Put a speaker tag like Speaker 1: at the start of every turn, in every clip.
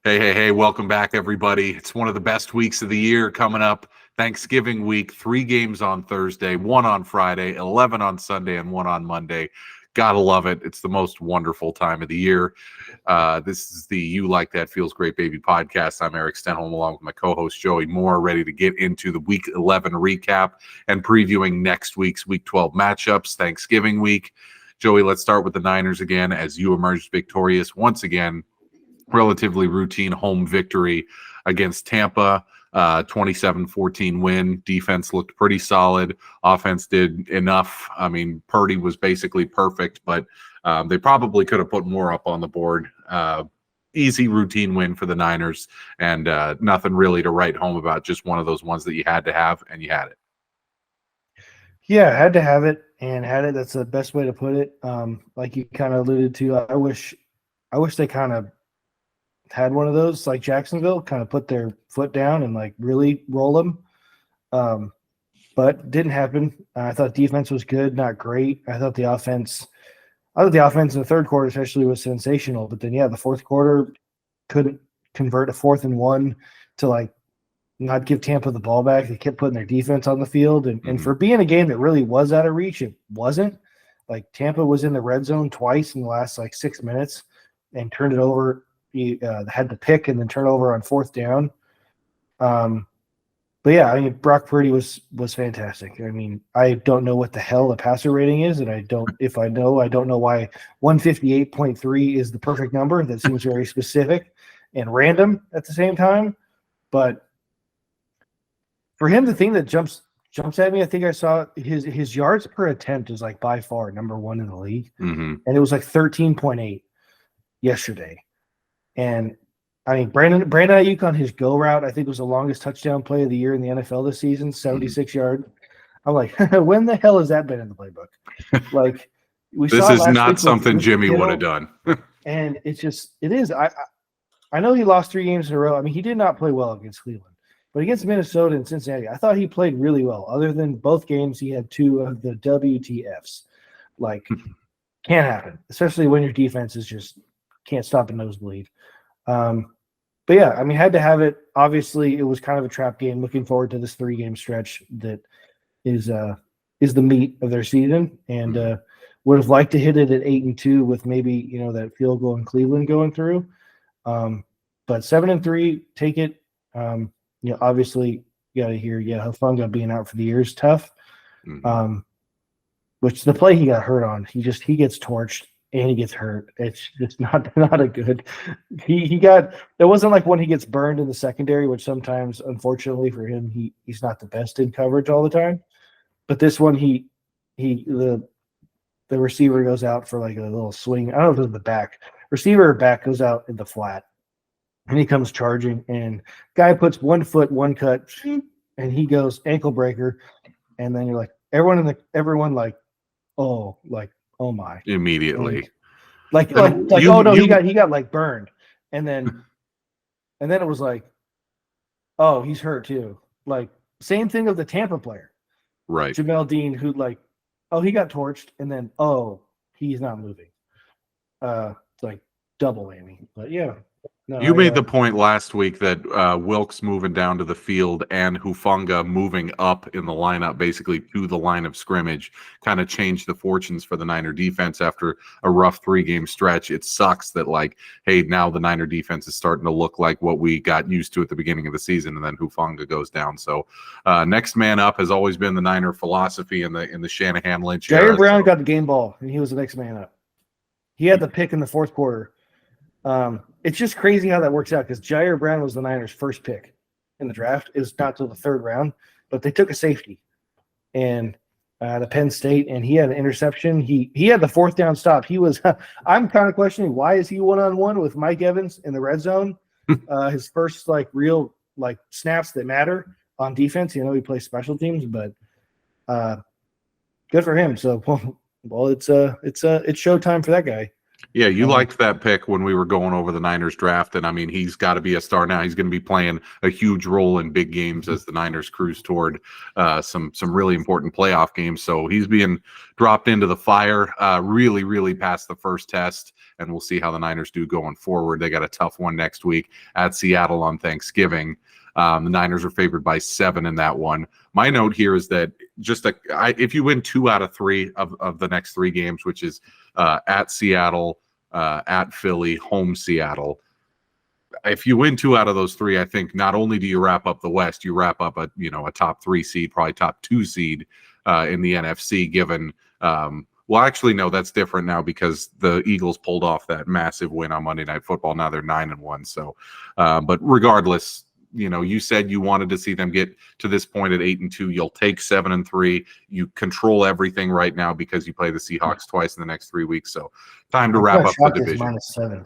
Speaker 1: Hey, welcome back, everybody. It's one of the best weeks of the year coming up. Thanksgiving week, 3 games on Thursday, 1 on Friday, 11 on Sunday, and 1 on Monday. Gotta love it. It's the most wonderful time of the year. This is the You Like That Feels Great Baby podcast. I'm Erik Stenholm along with my co-host Joey Moore, ready to get into the Week 11 recap and previewing next week's Week 12 matchups, Thanksgiving week. Joey, let's start with the Niners again as you emerged victorious once again. Relatively routine home victory against Tampa, 27-14 win. Defense looked pretty solid. Offense did enough. I mean, Purdy was basically perfect, but they probably could have put more up on the board. Easy routine win for the Niners, and nothing really to write home about. Just one of those ones that you had to have, and you had it.
Speaker 2: Yeah, I had to have it and had it. That's the best way to put it. Like you kind of alluded to, I wish they kind of had one of those like Jacksonville, kind of put their foot down and like really roll them. But didn't happen. I thought defense was good, not great. I thought the offense in the third quarter especially was sensational. But then, the fourth quarter couldn't convert a 4th and 1 to like not give Tampa the ball back. They kept putting their defense on the field. And for being a game that really was out of reach, it wasn't. Like Tampa was in the red zone twice in the last like 6 minutes and turned it over. He had the pick and then turn over on 4th down. But yeah, I mean, Brock Purdy was fantastic. I mean, I don't know what the hell the passer rating is, and I don't know why 158.3 is the perfect number. That seems very specific and random at the same time. But for him, the thing that jumps at me, I think I saw his yards per attempt is like by far number 1 in the league, and it was like 13.8 yesterday. And I mean, Brandon Ayuk on his go route, I think was the longest touchdown play of the year in the NFL this season, 76 yards. I'm like, when the hell has that been in the playbook? Like,
Speaker 1: this is not something Jimmy would have done.
Speaker 2: And it is. I know he lost 3 games in a row. I mean, he did not play well against Cleveland, but against Minnesota and Cincinnati, I thought he played really well. Other than both games, he had 2 of the WTFs. Like, can't happen, especially when your defense is just can't stop a nosebleed. But yeah, I mean, had to have it. Obviously, it was kind of a trap game. Looking forward to this 3-game stretch that is the meat of their season, and would have liked to hit it at 8-2 with maybe that field goal in Cleveland going through. But 7-3, take it. Obviously, you got to hear Hufanga being out for the year is tough. Which the play he got hurt on, he gets torched. And he gets hurt. It's just not a good. He got. It wasn't like when he gets burned in the secondary, which sometimes, unfortunately for him, he's not the best in coverage all the time. But this one, the receiver goes out for like a little swing. I don't know if it was the back receiver or back goes out in the flat, and he comes charging, and guy puts 1 foot, 1 cut, and he goes ankle breaker, and then you're like everyone like, oh, like. Oh my!
Speaker 1: Immediately,
Speaker 2: he got like burned, and then it was like, oh, he's hurt too. Like same thing of the Tampa player,
Speaker 1: right?
Speaker 2: Jamel Dean, who he got torched, and then he's not moving. It's like double whammy. But yeah. No,
Speaker 1: you made the point last week that Wilkes moving down to the field and Hufanga moving up in the lineup, basically to the line of scrimmage, kind of changed the fortunes for the Niner defense after a rough 3-game stretch. It sucks that, hey, now the Niner defense is starting to look like what we got used to at the beginning of the season, and then Hufanga goes down. So next man up has always been the Niner philosophy in the Shanahan Lynch era.
Speaker 2: Jair Brown got the game ball, and he was the next man up. He had the pick in the 4th quarter. It's just crazy how that works out because Jair Brown was the Niners' first pick in the draft. It was not till the 3rd round, but they took a safety and to Penn State, and he had an interception. He had the 4th down stop. He was. I'm kind of questioning why is he 1-on-1 with Mike Evans in the red zone? His first real snaps that matter on defense. He plays special teams, but good for him. So well, it's showtime for that guy.
Speaker 1: Yeah, you liked that pick when we were going over the Niners draft, and I mean, he's got to be a star now. He's going to be playing a huge role in big games as the Niners cruise toward some really important playoff games. So he's being dropped into the fire, really passed the first test, and we'll see how the Niners do going forward. They got a tough one next week at Seattle on Thanksgiving. The Niners are favored by 7 in that one. My note here is that if you win 2 out of 3 of the next 3 games, which is at Seattle, at Philly, home Seattle, if you win 2 out of those 3, I think not only do you wrap up the West, you wrap up a top 3 seed, probably top 2 seed in the NFC. Given, well, actually, no, that's different now because the Eagles pulled off that massive win on Monday Night Football. Now they're 9-1. So, but regardless, you said you wanted to see them get to this point at 8-2. You'll take 7-3. You control everything right now because you play the Seahawks twice in the next 3 weeks. So, time to wrap up the division.
Speaker 2: -7.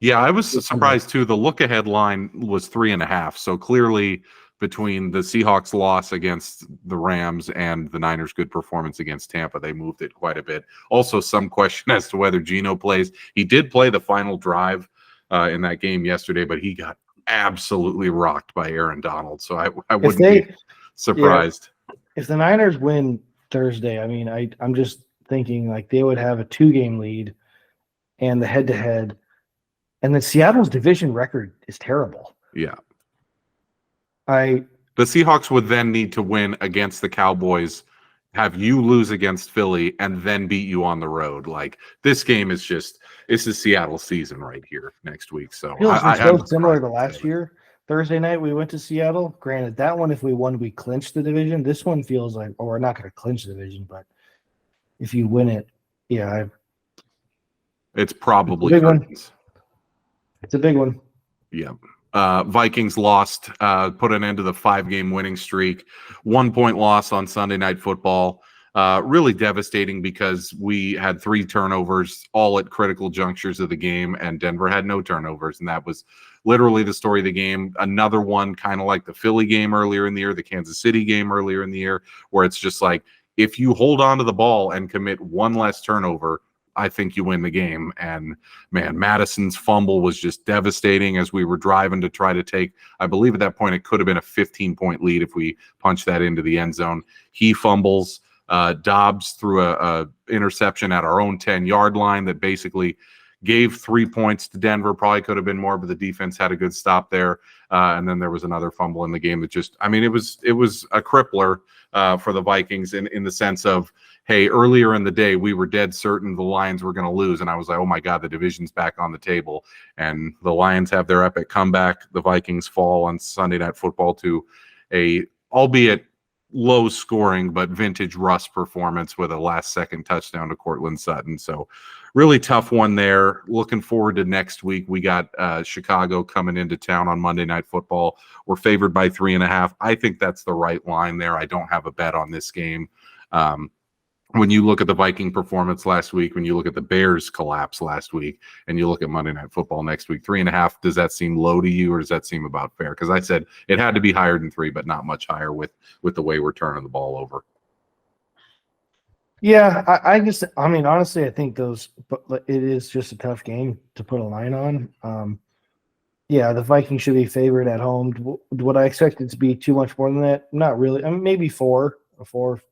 Speaker 1: Yeah, I was surprised too. The look-ahead line was 3.5. So clearly, between the Seahawks loss against the Rams and the Niners' good performance against Tampa, they moved it quite a bit. Also, some question as to whether Geno plays. He did play the final drive in that game yesterday, but he got absolutely rocked by Aaron Donald. So I wouldn't be surprised.
Speaker 2: Yeah, if the Niners win Thursday, I mean, I'm just thinking like they would have a 2-game lead and the head-to-head. And then Seattle's division record is terrible.
Speaker 1: Yeah.
Speaker 2: The
Speaker 1: Seahawks would then need to win against the Cowboys, have you lose against Philly, and then beat you on the road. Like, this game is this is Seattle's season right here next week. So
Speaker 2: it's similar to last year. Thursday night we went to Seattle. Granted, that one, if we won, we clinched the division. This one feels like, we're not going to clinch the division, but if you win it, yeah.
Speaker 1: It's probably curtains.
Speaker 2: It's a big one.
Speaker 1: Yeah. Vikings lost, put an end to the 5-game winning streak. 1-point loss on Sunday Night Football. Really devastating because we had 3 turnovers all at critical junctures of the game, and Denver had no turnovers, and that was literally the story of the game. Another one kind of like the Philly game earlier in the year, the Kansas City game earlier in the year, where it's just like, if you hold on to the ball and commit 1 less turnover, I think you win the game. And man, Madison's fumble was just devastating as we were driving to try to take, I believe at that point it could have been a 15-point lead if we punched that into the end zone. He fumbles. Dobbs threw a interception at our own 10-yard line that basically gave 3 points to Denver. Probably could have been more, but the defense had a good stop there. And then there was another fumble in the game that just, I mean, it was a crippler for the Vikings in the sense of, hey, earlier in the day, we were dead certain the Lions were going to lose. And I was like, oh my God, the division's back on the table. And the Lions have their epic comeback. The Vikings fall on Sunday Night Football to a, albeit low scoring, but vintage Russ performance with a last second touchdown to Cortland Sutton. So really tough one there. Looking forward to next week. We got Chicago coming into town on Monday Night Football. We're favored by 3.5. I think that's the right line there. I don't have a bet on this game. When you look at the Viking performance last week, when you look at the Bears collapse last week, and you look at Monday Night Football next week, 3.5, does that seem low to you, or does that seem about fair? Because I said it had to be higher than 3, but not much higher with the way we're turning the ball over.
Speaker 2: Yeah, I mean, honestly, I think it is just a tough game to put a line on. Yeah, the Vikings should be favored at home. Would I expect it to be too much more than that? Not really. I mean, maybe 4.5.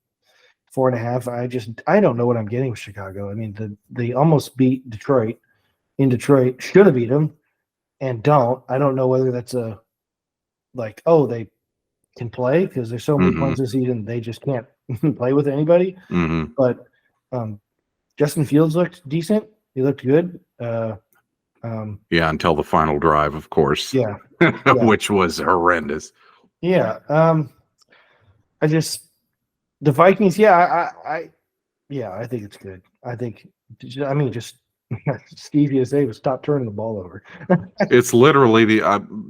Speaker 2: I don't know what I'm getting with Chicago. I mean, they almost beat Detroit in Detroit. Should have beat them, and don't. I don't know whether that's they can play because there's so many points this season they just can't play with anybody.
Speaker 1: Mm-hmm.
Speaker 2: But Justin Fields looked decent. He looked good.
Speaker 1: Until the final drive, of course.
Speaker 2: Yeah.
Speaker 1: Which was horrendous.
Speaker 2: Yeah. The Vikings, I think it's good. Just it's easy to say, but stop turning the ball over.
Speaker 1: It's literally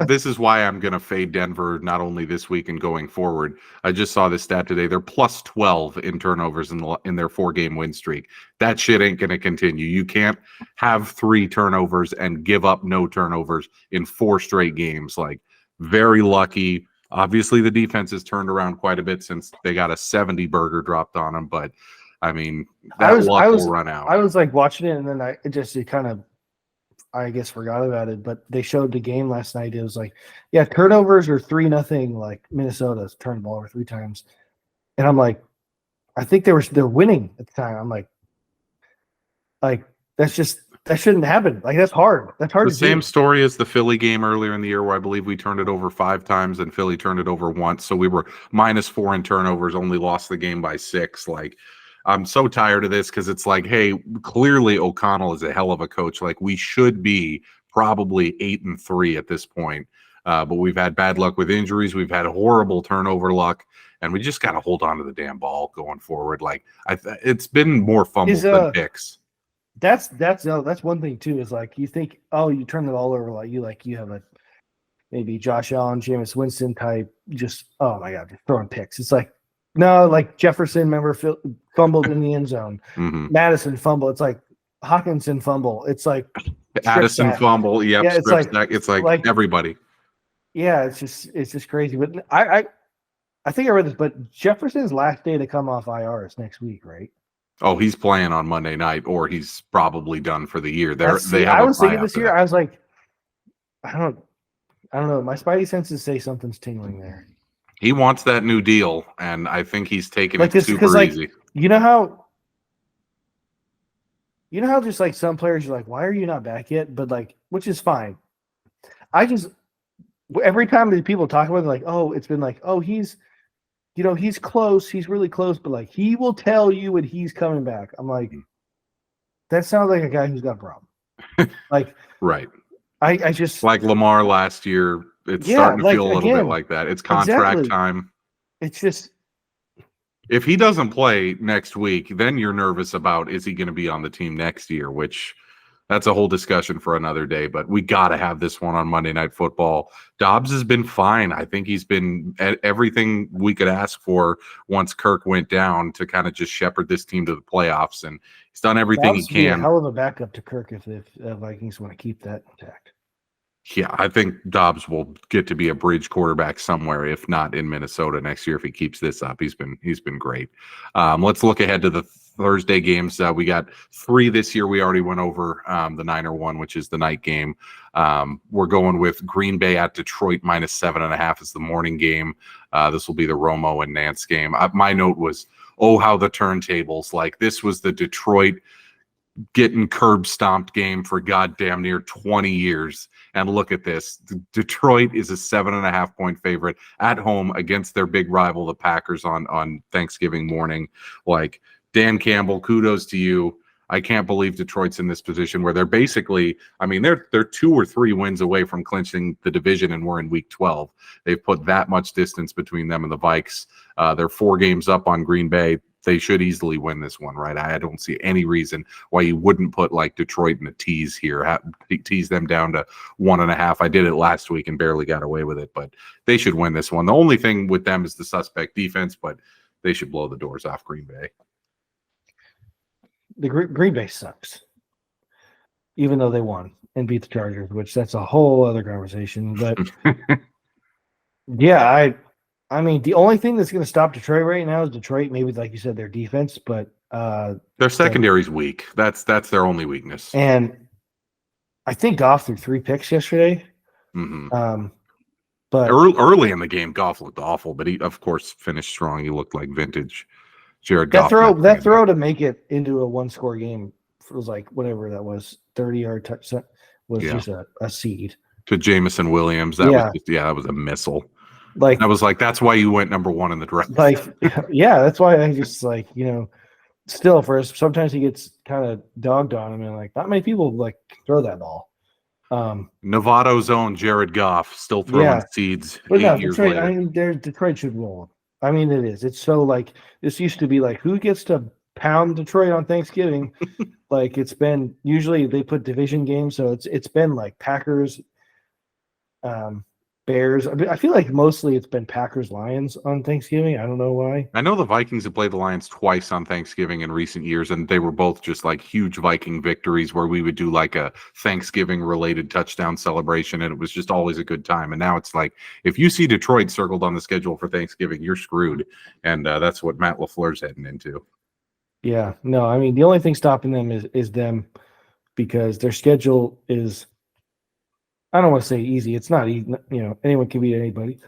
Speaker 1: this is why I'm going to fade Denver not only this week and going forward. I just saw this stat today. They're plus 12 in turnovers in their 4-game win streak. That shit ain't going to continue. You can't have 3 turnovers and give up no turnovers in 4 straight games. Like, very lucky. Obviously, the defense has turned around quite a bit since they got a 70 burger dropped on them. But, I mean, luck will run out.
Speaker 2: I was like watching it, and then I guess forgot about it. But they showed the game last night. It was like, yeah, turnovers are 3-0. Like Minnesota's turned the ball over 3 times, and I'm like, I think they're winning at the time. I'm like that's just that shouldn't happen. Like that's hard. That's hard
Speaker 1: The
Speaker 2: to
Speaker 1: same
Speaker 2: do.
Speaker 1: story as the Philly game earlier in the year, where I believe we turned it over 5 times and Philly turned it over once. So we were -4 in turnovers, only lost the game by 6. Like, I'm so tired of this because it's like, hey, clearly O'Connell is a hell of a coach. Like, we should be probably 8-3 at this point. But we've had bad luck with injuries. We've had horrible turnover luck, and we just got to hold on to the damn ball going forward. Like, it's been more fumbles than picks.
Speaker 2: That's one thing too. Is like you think, oh, you turn it all over, like you have a maybe Josh Allen, Jameis Winston type, just oh my god, just throwing picks. It's like no, like Jefferson, remember fumbled in the end zone. Madison fumble. It's like Hawkinson fumble. It's like
Speaker 1: Addison fumble. Yep,
Speaker 2: yeah,
Speaker 1: it's like everybody.
Speaker 2: Yeah, it's just crazy. But I think I read this, but Jefferson's last day to come off IR is next week, right?
Speaker 1: Oh, he's playing on Monday night, or he's probably done for the year.
Speaker 2: I was thinking this year, I was like, I don't know. My spidey senses say something's tingling there.
Speaker 1: He wants that new deal, and I think he's taking it super easy.
Speaker 2: You know how just like some players, you're like, why are you not back yet? But like, which is fine. Every time that people talk about it, like, oh, it's been like, oh, he's close. He's really close, but like, he will tell you when he's coming back. I'm like, that sounds like a guy who's got a problem. Like,
Speaker 1: right.
Speaker 2: I just
Speaker 1: like Lamar last year. It's starting to feel a little bit like that. It's contract time.
Speaker 2: It's just,
Speaker 1: if he doesn't play next week, then you're nervous about, is he going to be on the team next year, which that's a whole discussion for another day, but we got to have this one on Monday Night Football. Dobbs has been fine. I think he's been everything we could ask for once Kirk went down to kind of just shepherd this team to the playoffs, and he's done everything he can.
Speaker 2: A hell of a backup to Kirk if the Vikings want to keep that intact.
Speaker 1: Yeah, I think Dobbs will get to be a bridge quarterback somewhere, if not in Minnesota next year, if he keeps this up. He's been great. Let's look ahead to the Thursday games. We got 3 this year. We already went over the Niner one, which is the night game. We're going with Green Bay at Detroit -7.5 is the morning game. This will be the Romo and Nance game. My note was, oh, how the turntables. Like, this was the Detroit getting curb stomped game for goddamn near 20 years. And look at this. Detroit is a 7.5 point favorite at home against their big rival, the Packers, on Thanksgiving morning. Like, Dan Campbell, kudos to you. I can't believe Detroit's in this position where they're basically, I mean, they're 2 or 3 wins away from clinching the division, and we're in week 12. They've put that much distance between them and the Vikes. They're 4 games up on Green Bay. They should easily win this one, right? I don't see any reason why you wouldn't put like Detroit in a tease here, tease them down to 1.5. I did it last week and barely got away with it, but they should win this one. The only thing with them is the suspect defense, but they should blow the doors off Green Bay.
Speaker 2: The Green Bay sucks, even though they won and beat the Chargers, which that's a whole other conversation. But yeah, I mean, the only thing that's going to stop Detroit right now is Detroit. Maybe, like you said, their defense, but
Speaker 1: their secondary's weak. That's their only weakness.
Speaker 2: And I think Goff threw 3 picks yesterday. But
Speaker 1: early in the game, Goff looked awful, but he, of course, finished strong. He looked like vintage Jared Goff.
Speaker 2: That throw to make it into a 1-score game was like whatever that was, 30-yard touchdown was just a seed
Speaker 1: to Jamison Williams. That was a missile.
Speaker 2: Like,
Speaker 1: I was like, that's why you went number 1 in the draft.
Speaker 2: Like, yeah, that's why I just like, still first. Sometimes he gets kind of dogged on him, and like not many people like throw that ball.
Speaker 1: Novato's own Jared Goff still throwing seeds.
Speaker 2: But
Speaker 1: 8 years
Speaker 2: Detroit,
Speaker 1: later.
Speaker 2: I mean, Detroit should roll. I mean, it is. It's so like this used to be like who gets to pound Detroit on Thanksgiving. Like it's been usually they put division games, so it's been like Packers, Bears. I feel like mostly it's been Packers Lions on Thanksgiving. I don't know why.
Speaker 1: I know the Vikings have played the Lions twice on Thanksgiving in recent years, and they were both just like huge Viking victories where we would do like a Thanksgiving related touchdown celebration, and it was just always a good time. And now it's like if you see Detroit circled on the schedule for Thanksgiving, you're screwed, and that's what Matt LaFleur's heading into.
Speaker 2: Yeah, no, I mean the only thing stopping them is them because their schedule is. I don't want to say easy. It's not easy. Anyone can beat anybody.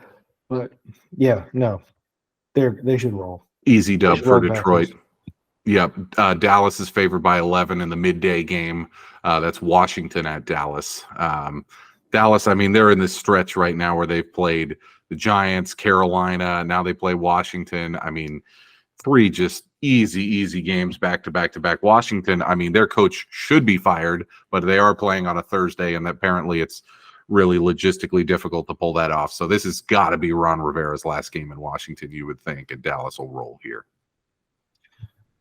Speaker 2: But yeah, no, they should roll.
Speaker 1: Easy dub for Detroit. Yep. Dallas is favored by 11 in the midday game. That's Washington at Dallas. Dallas, I mean, they're in this stretch right now where they've played the Giants, Carolina. Now they play Washington. I mean, 3 just easy games back to back to back. Washington, I mean, their coach should be fired, but they are playing on a Thursday, and apparently it's really logistically difficult to pull that off. So this has got to be Ron Rivera's last game in Washington, you would think, and Dallas will roll here.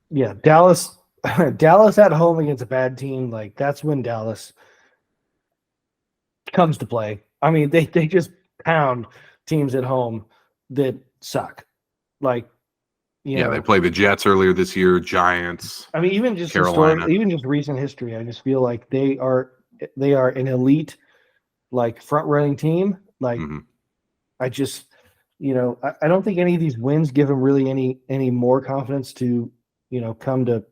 Speaker 2: Yeah, Dallas at home against a bad team, like that's when Dallas comes to play. I mean, they just pound teams at home that suck. Like,
Speaker 1: they played the Jets earlier this year, Giants.
Speaker 2: I mean, even just
Speaker 1: Carolina.
Speaker 2: even just recent history, I just feel like they are an elite, like front running team. Like, I just, I don't think any of these wins give them really any more confidence to, come to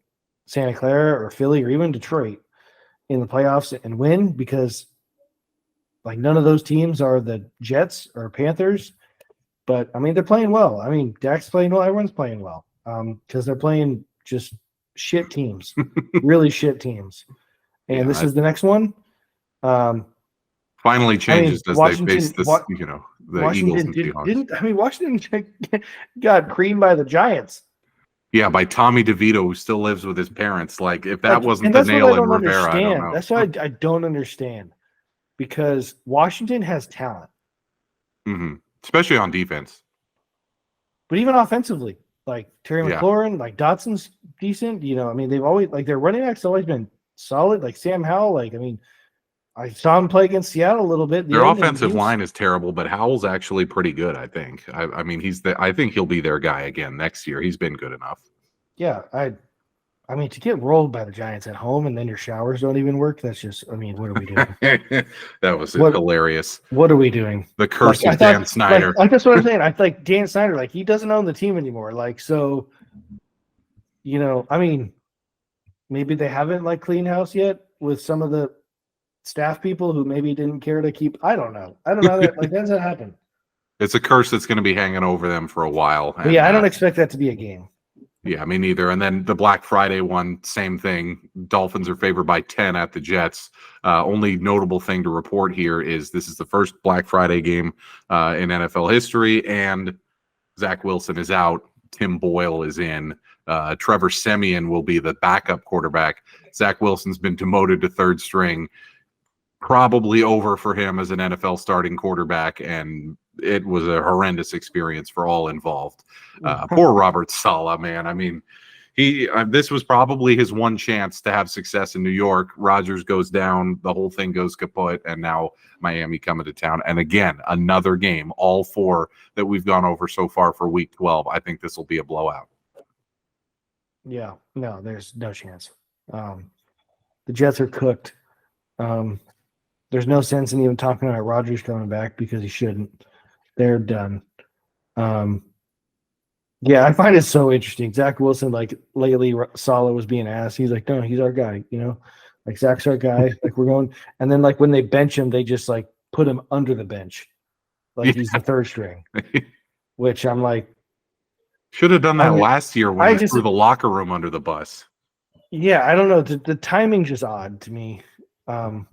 Speaker 2: Santa Clara or Philly or even Detroit in the playoffs and win, because like none of those teams are the Jets or Panthers. But I mean, they're playing well. I mean, Dak's playing well. Everyone's playing well because they're playing just shit teams, really shit teams. And this is the next one.
Speaker 1: Finally changes as they face this, the Eagles and Seahawks.
Speaker 2: Washington got creamed by the Giants.
Speaker 1: Yeah, by Tommy DeVito, who still lives with his parents. Like, if that wasn't the nail in Rivera, I don't know.
Speaker 2: That's why I don't understand. Because Washington has talent.
Speaker 1: Especially on defense.
Speaker 2: But even offensively, like Terry McLaurin, like Dotson's decent. I mean, they've always, like, their running backs always been solid. Like Sam Howell, like, I mean, I saw him play against Seattle a little bit.
Speaker 1: Their offensive line is terrible, but Howell's actually pretty good, I think. I mean, I think he'll be their guy again next year. He's been good enough.
Speaker 2: Yeah, I mean, to get rolled by the Giants at home and then your showers don't even work, that's just, I mean, what are we doing?
Speaker 1: That was hilarious.
Speaker 2: What are we doing?
Speaker 1: The curse of Dan Snyder.
Speaker 2: Like, that's what I'm saying. I like Dan Snyder, like, he doesn't own the team anymore. Like, so, I mean, maybe they haven't, like, cleaned house yet with some of the staff people who maybe didn't care to keep. I don't know. That, like, that's what happened.
Speaker 1: It's a curse that's going to be hanging over them for a while.
Speaker 2: And, I don't expect that to be a game.
Speaker 1: Yeah, me neither. And then the Black Friday one, same thing. Dolphins are favored by 10 at the Jets. Only notable thing to report here is this is the first Black Friday game in NFL history, and Zach Wilson is out. Tim Boyle is in. Trevor Siemian will be the backup quarterback. Zach Wilson's been demoted to third string. Probably over for him as an NFL starting quarterback, and it was a horrendous experience for all involved. Poor Robert Saleh, man. I mean, this was probably his one chance to have success in New York. Rodgers goes down, the whole thing goes kaput, and now Miami coming to town. And again, another game, all 4 that we've gone over so far for Week 12. I think this will be a blowout.
Speaker 2: Yeah, no, there's no chance. The Jets are cooked. There's no sense in even talking about Rodgers coming back because he shouldn't. They're done. Yeah, I find it so interesting. Zach Wilson, like, lately, Saleh was being asked. He's like, no, he's our guy, like, Zach's our guy. Like, we're going. And then, like, when they bench him, they just, like, put him under the bench. Like, he's the third string, which I'm like.
Speaker 1: Should have done that last year when they threw the locker room under the bus.
Speaker 2: Yeah, I don't know. The timing's just odd to me. And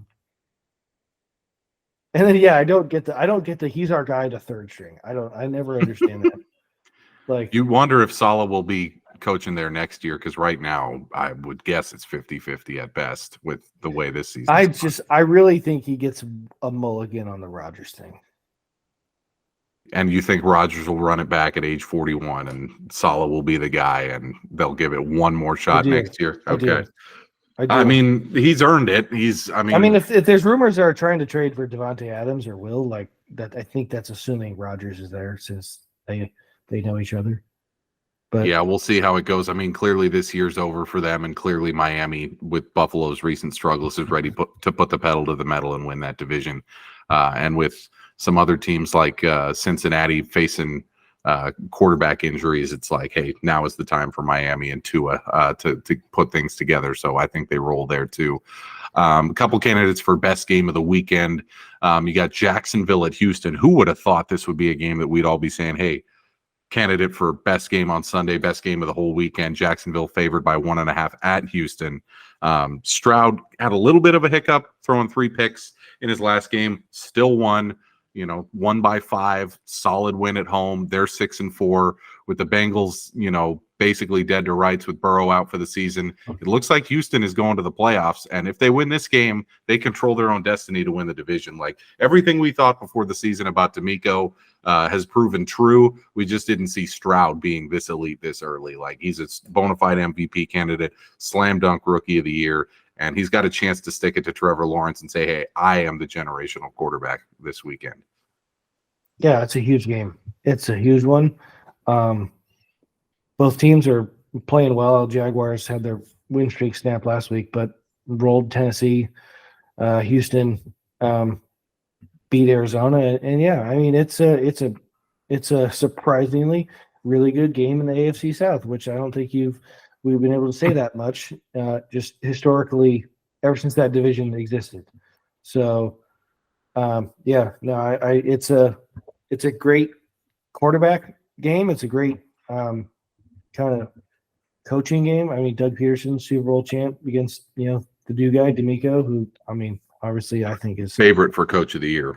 Speaker 2: then I don't get the he's our guy to third string. I never understand that. Like,
Speaker 1: you wonder if Saleh will be coaching there next year, because right now I would guess it's 50-50 at best with the way this season.
Speaker 2: I really think he gets a mulligan on the Rodgers thing.
Speaker 1: And you think Rodgers will run it back at age 41 and Saleh will be the guy and they'll give it one more shot next year? Okay. I mean, he's earned it. I mean,
Speaker 2: if there's rumors that are trying to trade for Devontae Adams or Will, like that, I think that's assuming Rodgers is there since they know each other. But
Speaker 1: yeah, we'll see how it goes. I mean, clearly this year's over for them, and clearly Miami, with Buffalo's recent struggles, is ready to put the pedal to the metal and win that division. And with some other teams like Cincinnati facing quarterback injuries, it's like, hey, now is the time for Miami and Tua to put things together. So I think they roll there too. A couple candidates for best game of the weekend. You got Jacksonville at Houston. Who would have thought this would be a game that we'd all be saying, hey, candidate for best game on Sunday, best game of the whole weekend. Jacksonville favored by 1.5 at Houston. Stroud had a little bit of a hiccup, throwing 3 picks in his last game, still won. Won by 5, solid win at home. They're 6-4 with the Bengals, basically dead to rights with Burrow out for the season. It looks like Houston is going to the playoffs, and if they win this game, they control their own destiny to win the division. Like everything we thought before the season about D'Amico has proven true. We just didn't see Stroud being this elite this early. Like he's a bona fide MVP candidate, slam dunk rookie of the year. And he's got a chance to stick it to Trevor Lawrence and say, hey, I am the generational quarterback this weekend.
Speaker 2: Yeah, it's a huge game. It's a huge one. Both teams are playing well. Jaguars had their win streak snapped last week, but rolled Tennessee. Houston beat Arizona. And yeah, I mean, it's a surprisingly really good game in the AFC South, which I don't think we've been able to say that much, just historically, ever since that division existed. So, it's a great quarterback game. It's a great kind of coaching game. I mean, Doug Peterson, Super Bowl champ against, the new guy, D'Amico, who, I mean, obviously I think is
Speaker 1: favorite for coach of the year.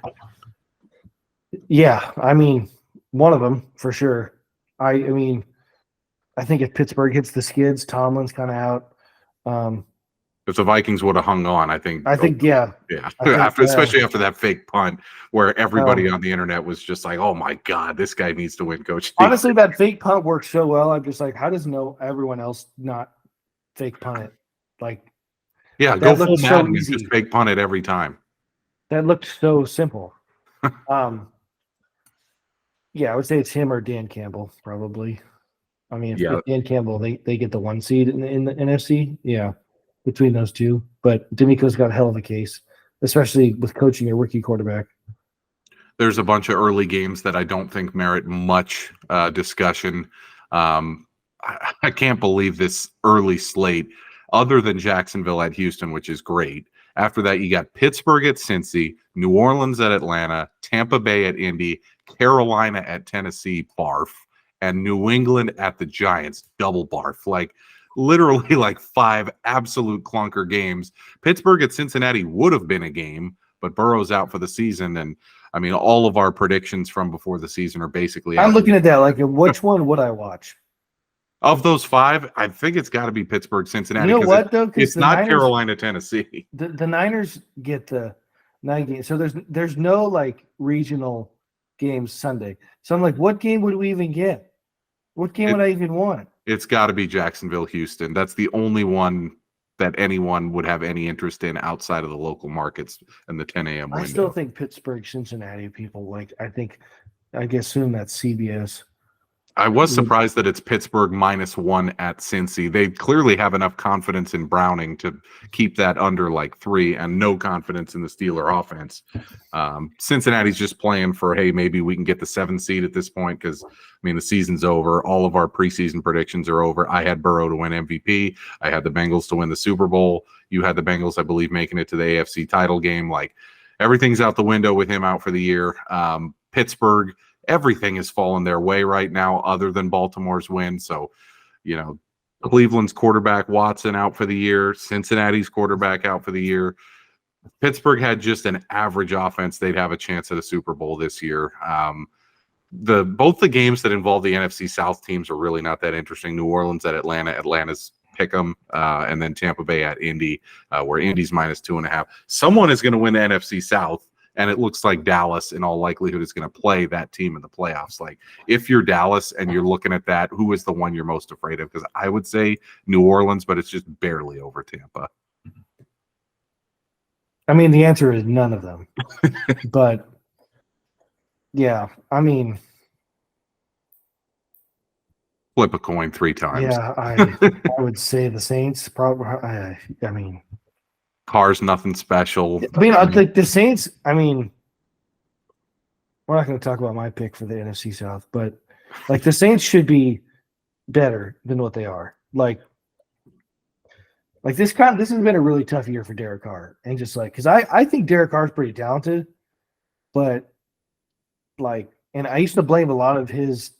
Speaker 2: Yeah, I mean, one of them for sure. I think if Pittsburgh hits the skids, Tomlin's kind of out.
Speaker 1: If the Vikings would have hung on,
Speaker 2: yeah.
Speaker 1: Especially after that fake punt where everybody on the internet was just like, "Oh my God, this guy needs to win, coach."
Speaker 2: Honestly, that fake punt worked so well. I'm just like, how does everyone else not fake punt it? Like,
Speaker 1: yeah, go full Madden and just fake punt it every time.
Speaker 2: That looked so simple. Yeah, I would say it's him or Dan Campbell, probably. I mean, if Dan Campbell, they get the 1 seed in the NFC. Yeah, between those two. But D'Amico's got a hell of a case, especially with coaching a rookie quarterback.
Speaker 1: There's a bunch of early games that I don't think merit much discussion. I can't believe this early slate, other than Jacksonville at Houston, which is great. After that, you got Pittsburgh at Cincy, New Orleans at Atlanta, Tampa Bay at Indy, Carolina at Tennessee, barf, and New England at the Giants, double barf. Like literally like 5 absolute clunker games. Pittsburgh at Cincinnati would have been a game, but Burrow's out for the season. And I mean, all of our predictions from before the season are basically
Speaker 2: I'm looking at that. Like, which one would I watch?
Speaker 1: Of those 5, I think it's got to be Pittsburgh, Cincinnati.
Speaker 2: You know what, though?
Speaker 1: It's not Carolina, Tennessee.
Speaker 2: The Niners get the 9 games. So there's no, like, regional games Sunday. So I'm like, what game would we even get? What game would I even want?
Speaker 1: It's got to be Jacksonville, Houston. That's the only one that anyone would have any interest in outside of the local markets and the 10 a.m. window.
Speaker 2: I still think Pittsburgh, Cincinnati people like. I assume that's CBS.
Speaker 1: I was surprised that it's Pittsburgh -1 at Cincy. They clearly have enough confidence in Browning to keep that under like 3 and no confidence in the Steeler offense. Cincinnati's just playing for, hey, maybe we can get the 7th seed at this point because, I mean, the season's over. All of our preseason predictions are over. I had Burrow to win MVP. I had the Bengals to win the Super Bowl. You had the Bengals, I believe, making it to the AFC title game. Like, everything's out the window with him out for the year. Pittsburgh, everything is falling their way right now other than Baltimore's win. So, Cleveland's quarterback Watson out for the year. Cincinnati's quarterback out for the year. Pittsburgh had just an average offense. They'd have a chance at a Super Bowl this year. Both the games that involve the NFC South teams are really not that interesting. New Orleans at Atlanta. Atlanta's pick 'em, and then Tampa Bay at Indy, where Indy's -2.5. Someone is going to win the NFC South. And it looks like Dallas, in all likelihood, is going to play that team in the playoffs. Like, if you're Dallas and you're looking at that, who is the one you're most afraid of? Because I would say New Orleans, but it's just barely over Tampa.
Speaker 2: I mean, the answer is none of them. But, yeah, I mean.
Speaker 1: Flip a coin 3 times.
Speaker 2: Yeah, I would say the Saints. Probably. I mean.
Speaker 1: Carr's nothing special.
Speaker 2: I mean, like the Saints, I mean, we're not going to talk about my pick for the NFC South, but like the Saints should be better than what they are. Like this has been a really tough year for Derek Carr. And just like, because I think Derek Carr's pretty talented, but like, and I used to blame a lot of his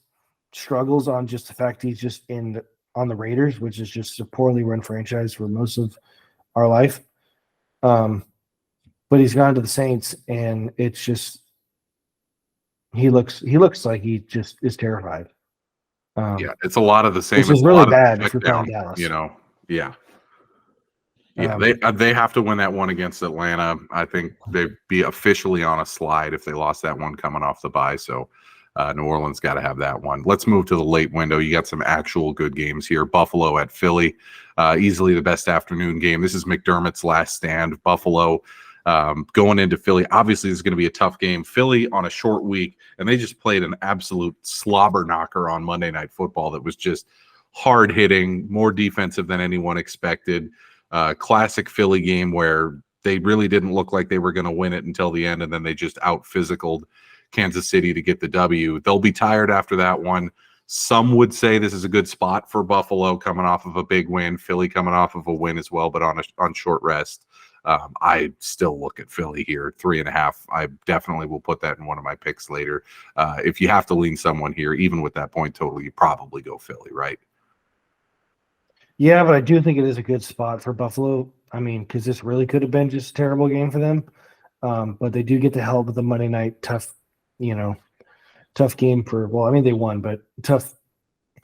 Speaker 2: struggles on just the fact he's just on the Raiders, which is just a poorly run franchise for most of our life. But he's gone to the Saints, and it's just he looks like he just is terrified.
Speaker 1: Yeah, it's a lot of the same.
Speaker 2: Which is really bad if you're playing Dallas.
Speaker 1: Yeah. They have to win that one against Atlanta. I think they'd be officially on a slide if they lost that one coming off the bye. So New Orleans got to have that one. Let's move to the late window. You got some actual good games here. Buffalo at Philly, easily the best afternoon game. This is McDermott's last stand. Buffalo going into Philly. Obviously, this is going to be a tough game. Philly on a short week, and they just played an absolute slobber knocker on Monday Night Football that was just hard hitting, more defensive than anyone expected. Classic Philly game where they really didn't look like they were going to win it until the end, and then they just out-physicaled Kansas City to get the W. They'll be tired after that one. Some would say this is a good spot for Buffalo coming off of a big win, Philly coming off of a win as well, but on short rest. I still look at Philly here, 3.5. I definitely will put that in one of my picks later. If you have to lean someone here, even with that point total, you probably go Philly, right?
Speaker 2: Yeah, but I do think it is a good spot for Buffalo. I mean, because this really could have been just a terrible game for them. But they do get the help of the Monday night tough game for, well, I mean, they won, but tough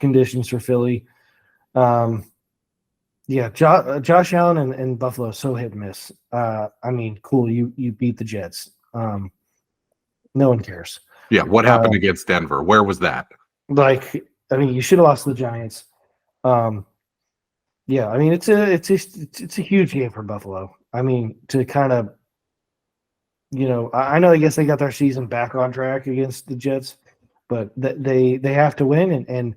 Speaker 2: conditions for Philly. Yeah, Josh Allen and Buffalo, so hit and miss. I mean, cool, you beat the Jets. No one cares.
Speaker 1: Yeah, what happened against Denver? Where was that?
Speaker 2: I mean, you should have lost to the Giants. Yeah, I mean, it's a huge game for Buffalo. I mean, to kind of, I know, I guess they got their season back on track against the Jets, but they have to win, and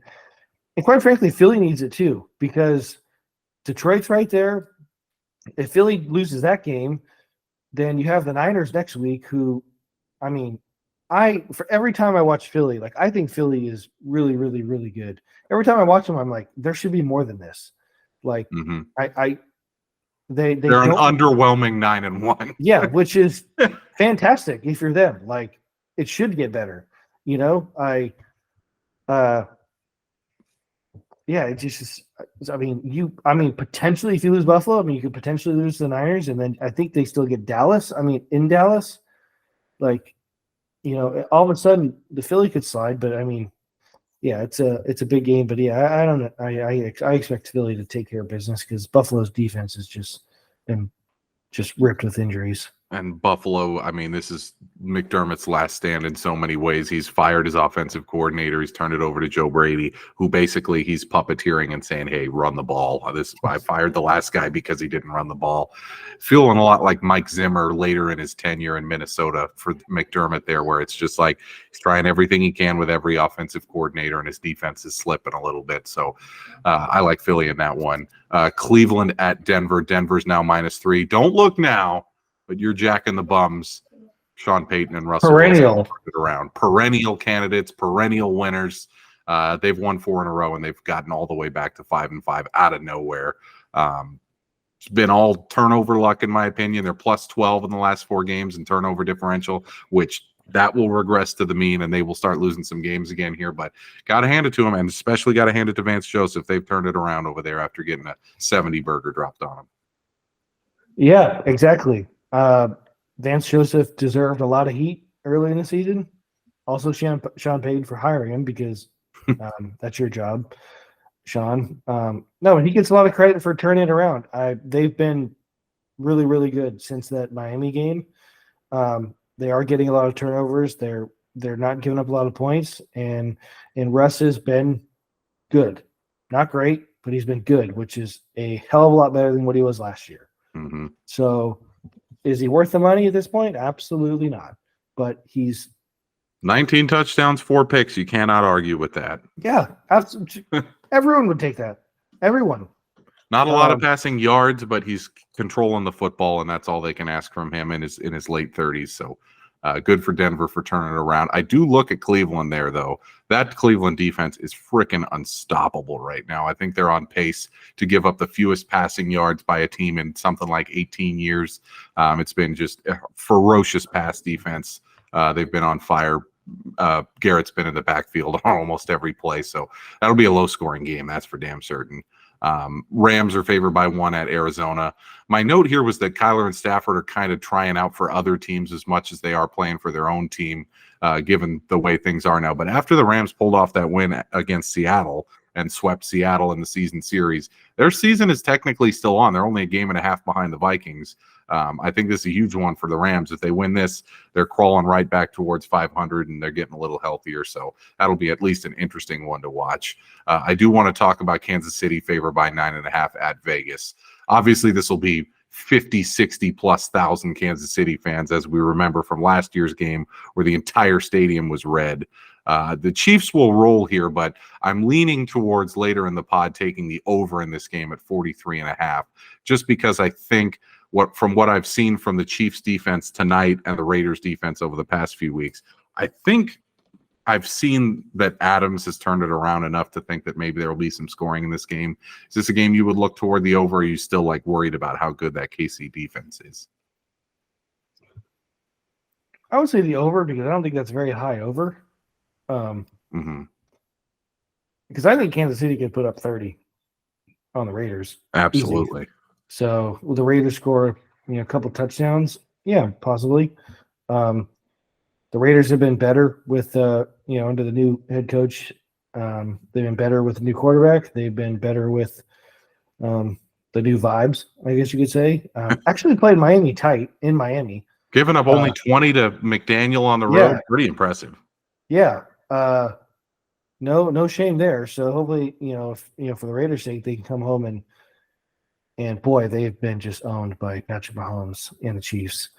Speaker 2: quite frankly, Philly needs it too, because Detroit's right there. If Philly loses that game, then you have the Niners next week, who, I mean, for every time I watch Philly, I think Philly is really, really, really good. Every time I watch them, I'm like, there should be more than this. They're an
Speaker 1: underwhelming 9-1.
Speaker 2: Yeah, which is fantastic if you're them. It should get better. Yeah, it just. I mean, potentially if you lose Buffalo, I mean, you could potentially lose the Niners, and then I think they still get Dallas. I mean, in Dallas, all of a sudden the Philly could slide. But I mean, yeah, it's a big game. But yeah, I don't know. I expect Philly to take care of business because Buffalo's defense has just been ripped with injuries.
Speaker 1: And Buffalo, I mean, this is McDermott's last stand in so many ways. He's fired his offensive coordinator. He's turned it over to Joe Brady, who basically he's puppeteering and saying, hey, run the ball. I fired the last guy because he didn't run the ball. Feeling a lot like Mike Zimmer later in his tenure in Minnesota for McDermott there, where it's just like he's trying everything he can with every offensive coordinator, and his defense is slipping a little bit. So I like Philly in that one. Cleveland at Denver. Denver's now -3. Don't look now, but you're jacking the bums. Sean Payton and Russell
Speaker 2: Wilson
Speaker 1: around. Perennial candidates, perennial winners. They've won 4 in a row, and they've gotten all the way back to 5-5 out of nowhere. It's been all turnover luck, in my opinion. They're +12 in the last 4 games in turnover differential, which that will regress to the mean, and they will start losing some games again here. But got to hand it to them, and especially got to hand it to Vance Joseph. They've turned it around over there after getting a 70 burger dropped on them.
Speaker 2: Yeah, exactly. Vance Joseph deserved a lot of heat early in the season. Also, Sean Payton for hiring him, because that's your job, Sean. No, he gets a lot of credit for turning it around. They've been really, really good since that Miami game. They are getting a lot of turnovers. They're not giving up a lot of points, and Russ has been good. Not great, but he's been good, which is a hell of a lot better than what he was last year.
Speaker 1: Mm-hmm.
Speaker 2: So, is he worth the money at this point? Absolutely not. But he's
Speaker 1: 19 touchdowns, 4 picks. You cannot argue with that.
Speaker 2: Yeah, absolutely. Everyone would take that. Everyone.
Speaker 1: Not a lot of passing yards, but he's controlling the football, and that's all they can ask from him in his late 30s. So good for Denver for turning it around. I do look at Cleveland there, though. That Cleveland defense is freaking unstoppable right now. I think they're on pace to give up the fewest passing yards by a team in something like 18 years. It's been just a ferocious pass defense. They've been on fire Garrett's been in the backfield on almost every play. So that'll be a low-scoring game. That's for damn certain. Rams are favored by 1 at Arizona. My note here was that Kyler and Stafford are kind of trying out for other teams as much as they are playing for their own team, given the way things are now. But after the Rams pulled off that win against Seattle and swept Seattle in the season series, their season is technically still on. They're only a game and a half behind the Vikings. I think this is a huge one for the Rams. If they win this, they're crawling right back towards 500, and they're getting a little healthier. So that'll be at least an interesting one to watch. I do want to talk about Kansas City favored by 9.5 at Vegas. Obviously, this will be 50, 60 plus thousand Kansas City fans, as we remember from last year's game where the entire stadium was red. The Chiefs will roll here, but I'm leaning towards later in the pod taking the over in this game at 43.5, just because I think from what I've seen from the Chiefs defense tonight and the Raiders defense over the past few weeks, I think I've seen that Adams has turned it around enough to think that maybe there will be some scoring in this game. Is this a game you would look toward the over, or are you still like worried about how good that KC defense is?
Speaker 2: I would say the over, because I don't think that's very high over. Because I think Kansas City could put up 30 on the Raiders.
Speaker 1: Absolutely.
Speaker 2: Easy. So will the Raiders score, a couple touchdowns? Yeah, possibly. The Raiders have been better with, under the new head coach. They've been better with the new quarterback. They've been better with the new vibes, I guess you could say. Actually played Miami tight in Miami.
Speaker 1: Giving up only 20 to McDaniel on the road. Pretty impressive.
Speaker 2: Yeah. No shame there. So hopefully, for the Raiders' sake, they can come home and boy, they've been just owned by Patrick Mahomes and the Chiefs.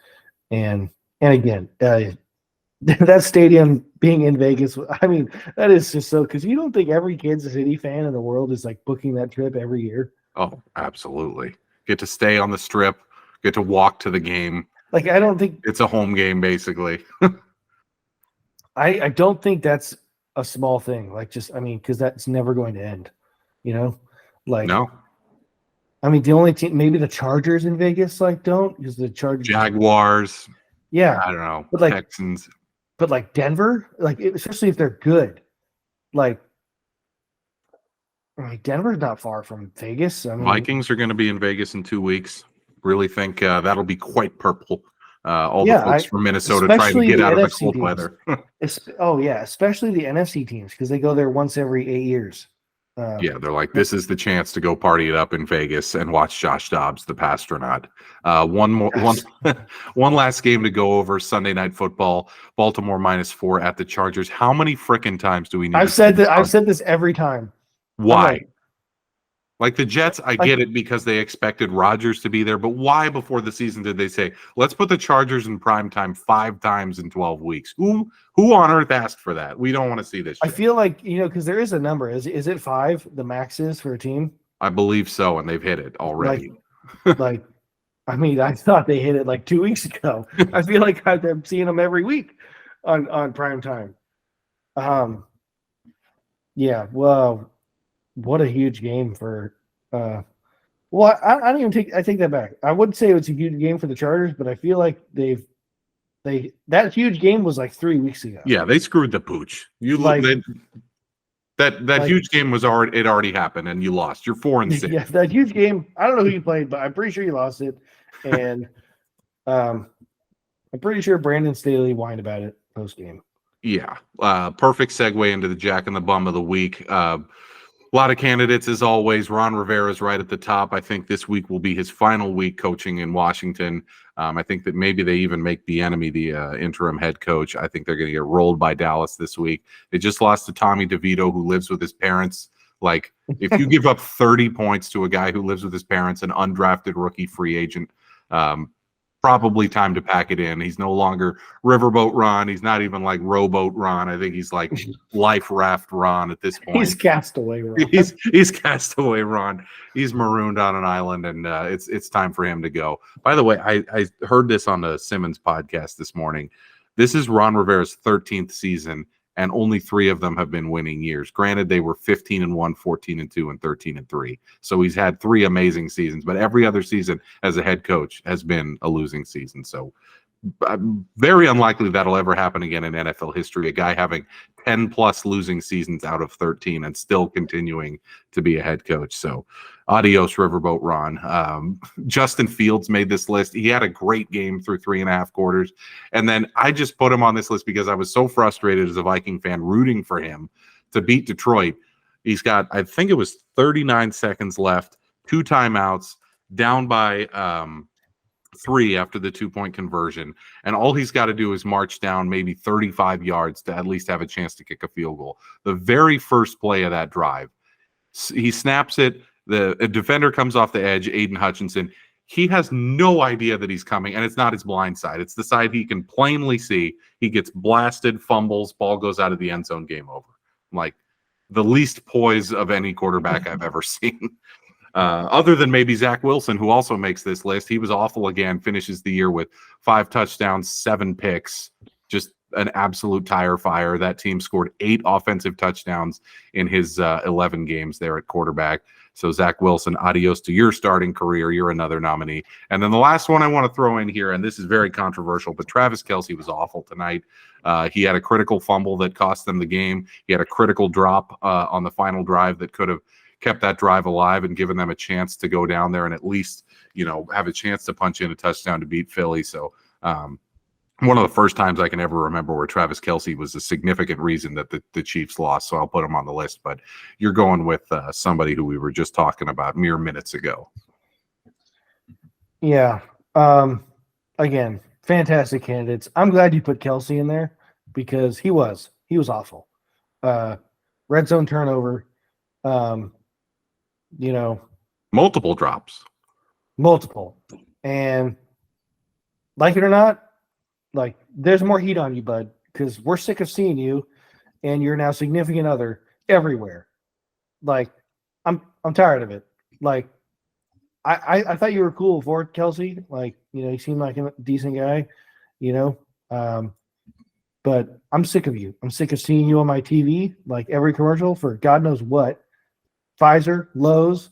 Speaker 2: And again, that stadium being in Vegas, I mean, that is just so, because you don't think every Kansas City fan in the world is like booking that trip every year.
Speaker 1: Oh, absolutely. Get to stay on the Strip, get to walk to the game.
Speaker 2: Like, I don't think
Speaker 1: it's a home game, basically.
Speaker 2: I don't think that's a small thing. Like, because that's never going to end, Like, no. I mean, the only team, maybe the Chargers in Vegas, don't, because the Chargers,
Speaker 1: Jaguars.
Speaker 2: Yeah.
Speaker 1: I don't know.
Speaker 2: But
Speaker 1: Texans.
Speaker 2: But Denver, especially if they're good, Denver's not far from Vegas. I mean,
Speaker 1: Vikings are going to be in Vegas in 2 weeks. Really think that'll be quite purple. The folks from Minnesota trying to get out of the cold weather.
Speaker 2: Especially the NFC teams, because they go there once every 8 years.
Speaker 1: They're like, this is the chance to go party it up in Vegas and watch Josh Dobbs, the Pastronaut. One last game to go over. Sunday Night Football, Baltimore -4 at the Chargers. How many frickin' times do we need?
Speaker 2: I've said this every time.
Speaker 1: Why? Like the Jets, I get it because they expected Rodgers to be there, but why before the season did they say, let's put the Chargers in prime time 5 times in 12 weeks? Who on earth asked for that? We don't want to see this shit.
Speaker 2: I feel like, because there is a number. Is it 5, the max is for a team?
Speaker 1: I believe so, and they've hit it already.
Speaker 2: I mean, I thought they hit it like 2 weeks ago. I feel like I'm seeing them every week on prime time. Well, what a huge game for I don't even I take that back. I wouldn't say it was a huge game for the Chargers, but I feel like that huge game was like 3 weeks ago.
Speaker 1: Yeah, they screwed the pooch. That huge game was already happened, and you lost. You're 4-6.
Speaker 2: Yeah, that huge game. I don't know who you played, but I'm pretty sure you lost it. And I'm pretty sure Brandon Staley whined about it post game.
Speaker 1: Yeah, perfect segue into the Jack and the Bum of the week. A lot of candidates, as always. Ron Rivera's right at the top. I think this week will be his final week coaching in Washington. I think that maybe they even make Bieniemy the interim head coach. I think they're going to get rolled by Dallas this week. They just lost to Tommy DeVito, who lives with his parents. Like, if you give up 30 points to a guy who lives with his parents, an undrafted rookie free agent, probably time to pack it in. He's no longer Riverboat Ron. He's not even like Rowboat Ron. I think he's like Life Raft Ron at this point.
Speaker 2: He's Castaway Ron.
Speaker 1: He's Castaway Ron. He's marooned on an island, and it's time for him to go. By the way, I heard this on the Simmons podcast this morning. This is Ron Rivera's 13th season, and only 3 of them have been winning years. Granted, they were 15-1, 14-2, and 13-3. So he's had 3 amazing seasons, but every other season as a head coach has been a losing season. So very unlikely that'll ever happen again in NFL history. A guy having 10 plus losing seasons out of 13 and still continuing to be a head coach. So adios, Riverboat Ron. Justin Fields made this list. He had a great game through 3.5 quarters. And then I just put him on this list because I was so frustrated as a Viking fan rooting for him to beat Detroit. He's got, I think it was 39 seconds left, 2 timeouts, down by 3 after the 2-point conversion. And all he's got to do is march down maybe 35 yards to at least have a chance to kick a field goal. The very first play of that drive, he snaps it. A defender comes off the edge, Aiden Hutchinson. He has no idea that he's coming, and it's not his blind side. It's the side he can plainly see. He gets blasted, fumbles, ball goes out of the end zone, game over. Like the least poise of any quarterback I've ever seen. Other than maybe Zach Wilson, who also makes this list. He was awful again, finishes the year with 5 touchdowns, 7 picks, just an absolute tire fire. That team scored 8 offensive touchdowns in his 11 games there at quarterback. So Zach Wilson, adios to your starting career. You're another nominee. And then the last one I want to throw in here, and this is very controversial, but Travis Kelce was awful tonight. He had a critical fumble that cost them the game. He had a critical drop on the final drive that could have kept that drive alive and given them a chance to go down there and at least, have a chance to punch in a touchdown to beat Philly. So one of the first times I can ever remember where Travis Kelce was a significant reason that the Chiefs lost. So I'll put him on the list, but you're going with somebody who we were just talking about mere minutes ago.
Speaker 2: Yeah. Again, fantastic candidates. I'm glad you put Kelce in there because he was awful. Red zone turnover,
Speaker 1: multiple drops,
Speaker 2: and like it or not, like there's more heat on you, bud, because we're sick of seeing you and you're now significant other everywhere. Like I'm tired of it. Like I thought you were cool for Kelce. Like, you seem like a decent guy, but I'm sick of you. I'm sick of seeing you on my TV, like every commercial for God knows what. Pfizer, Lowe's,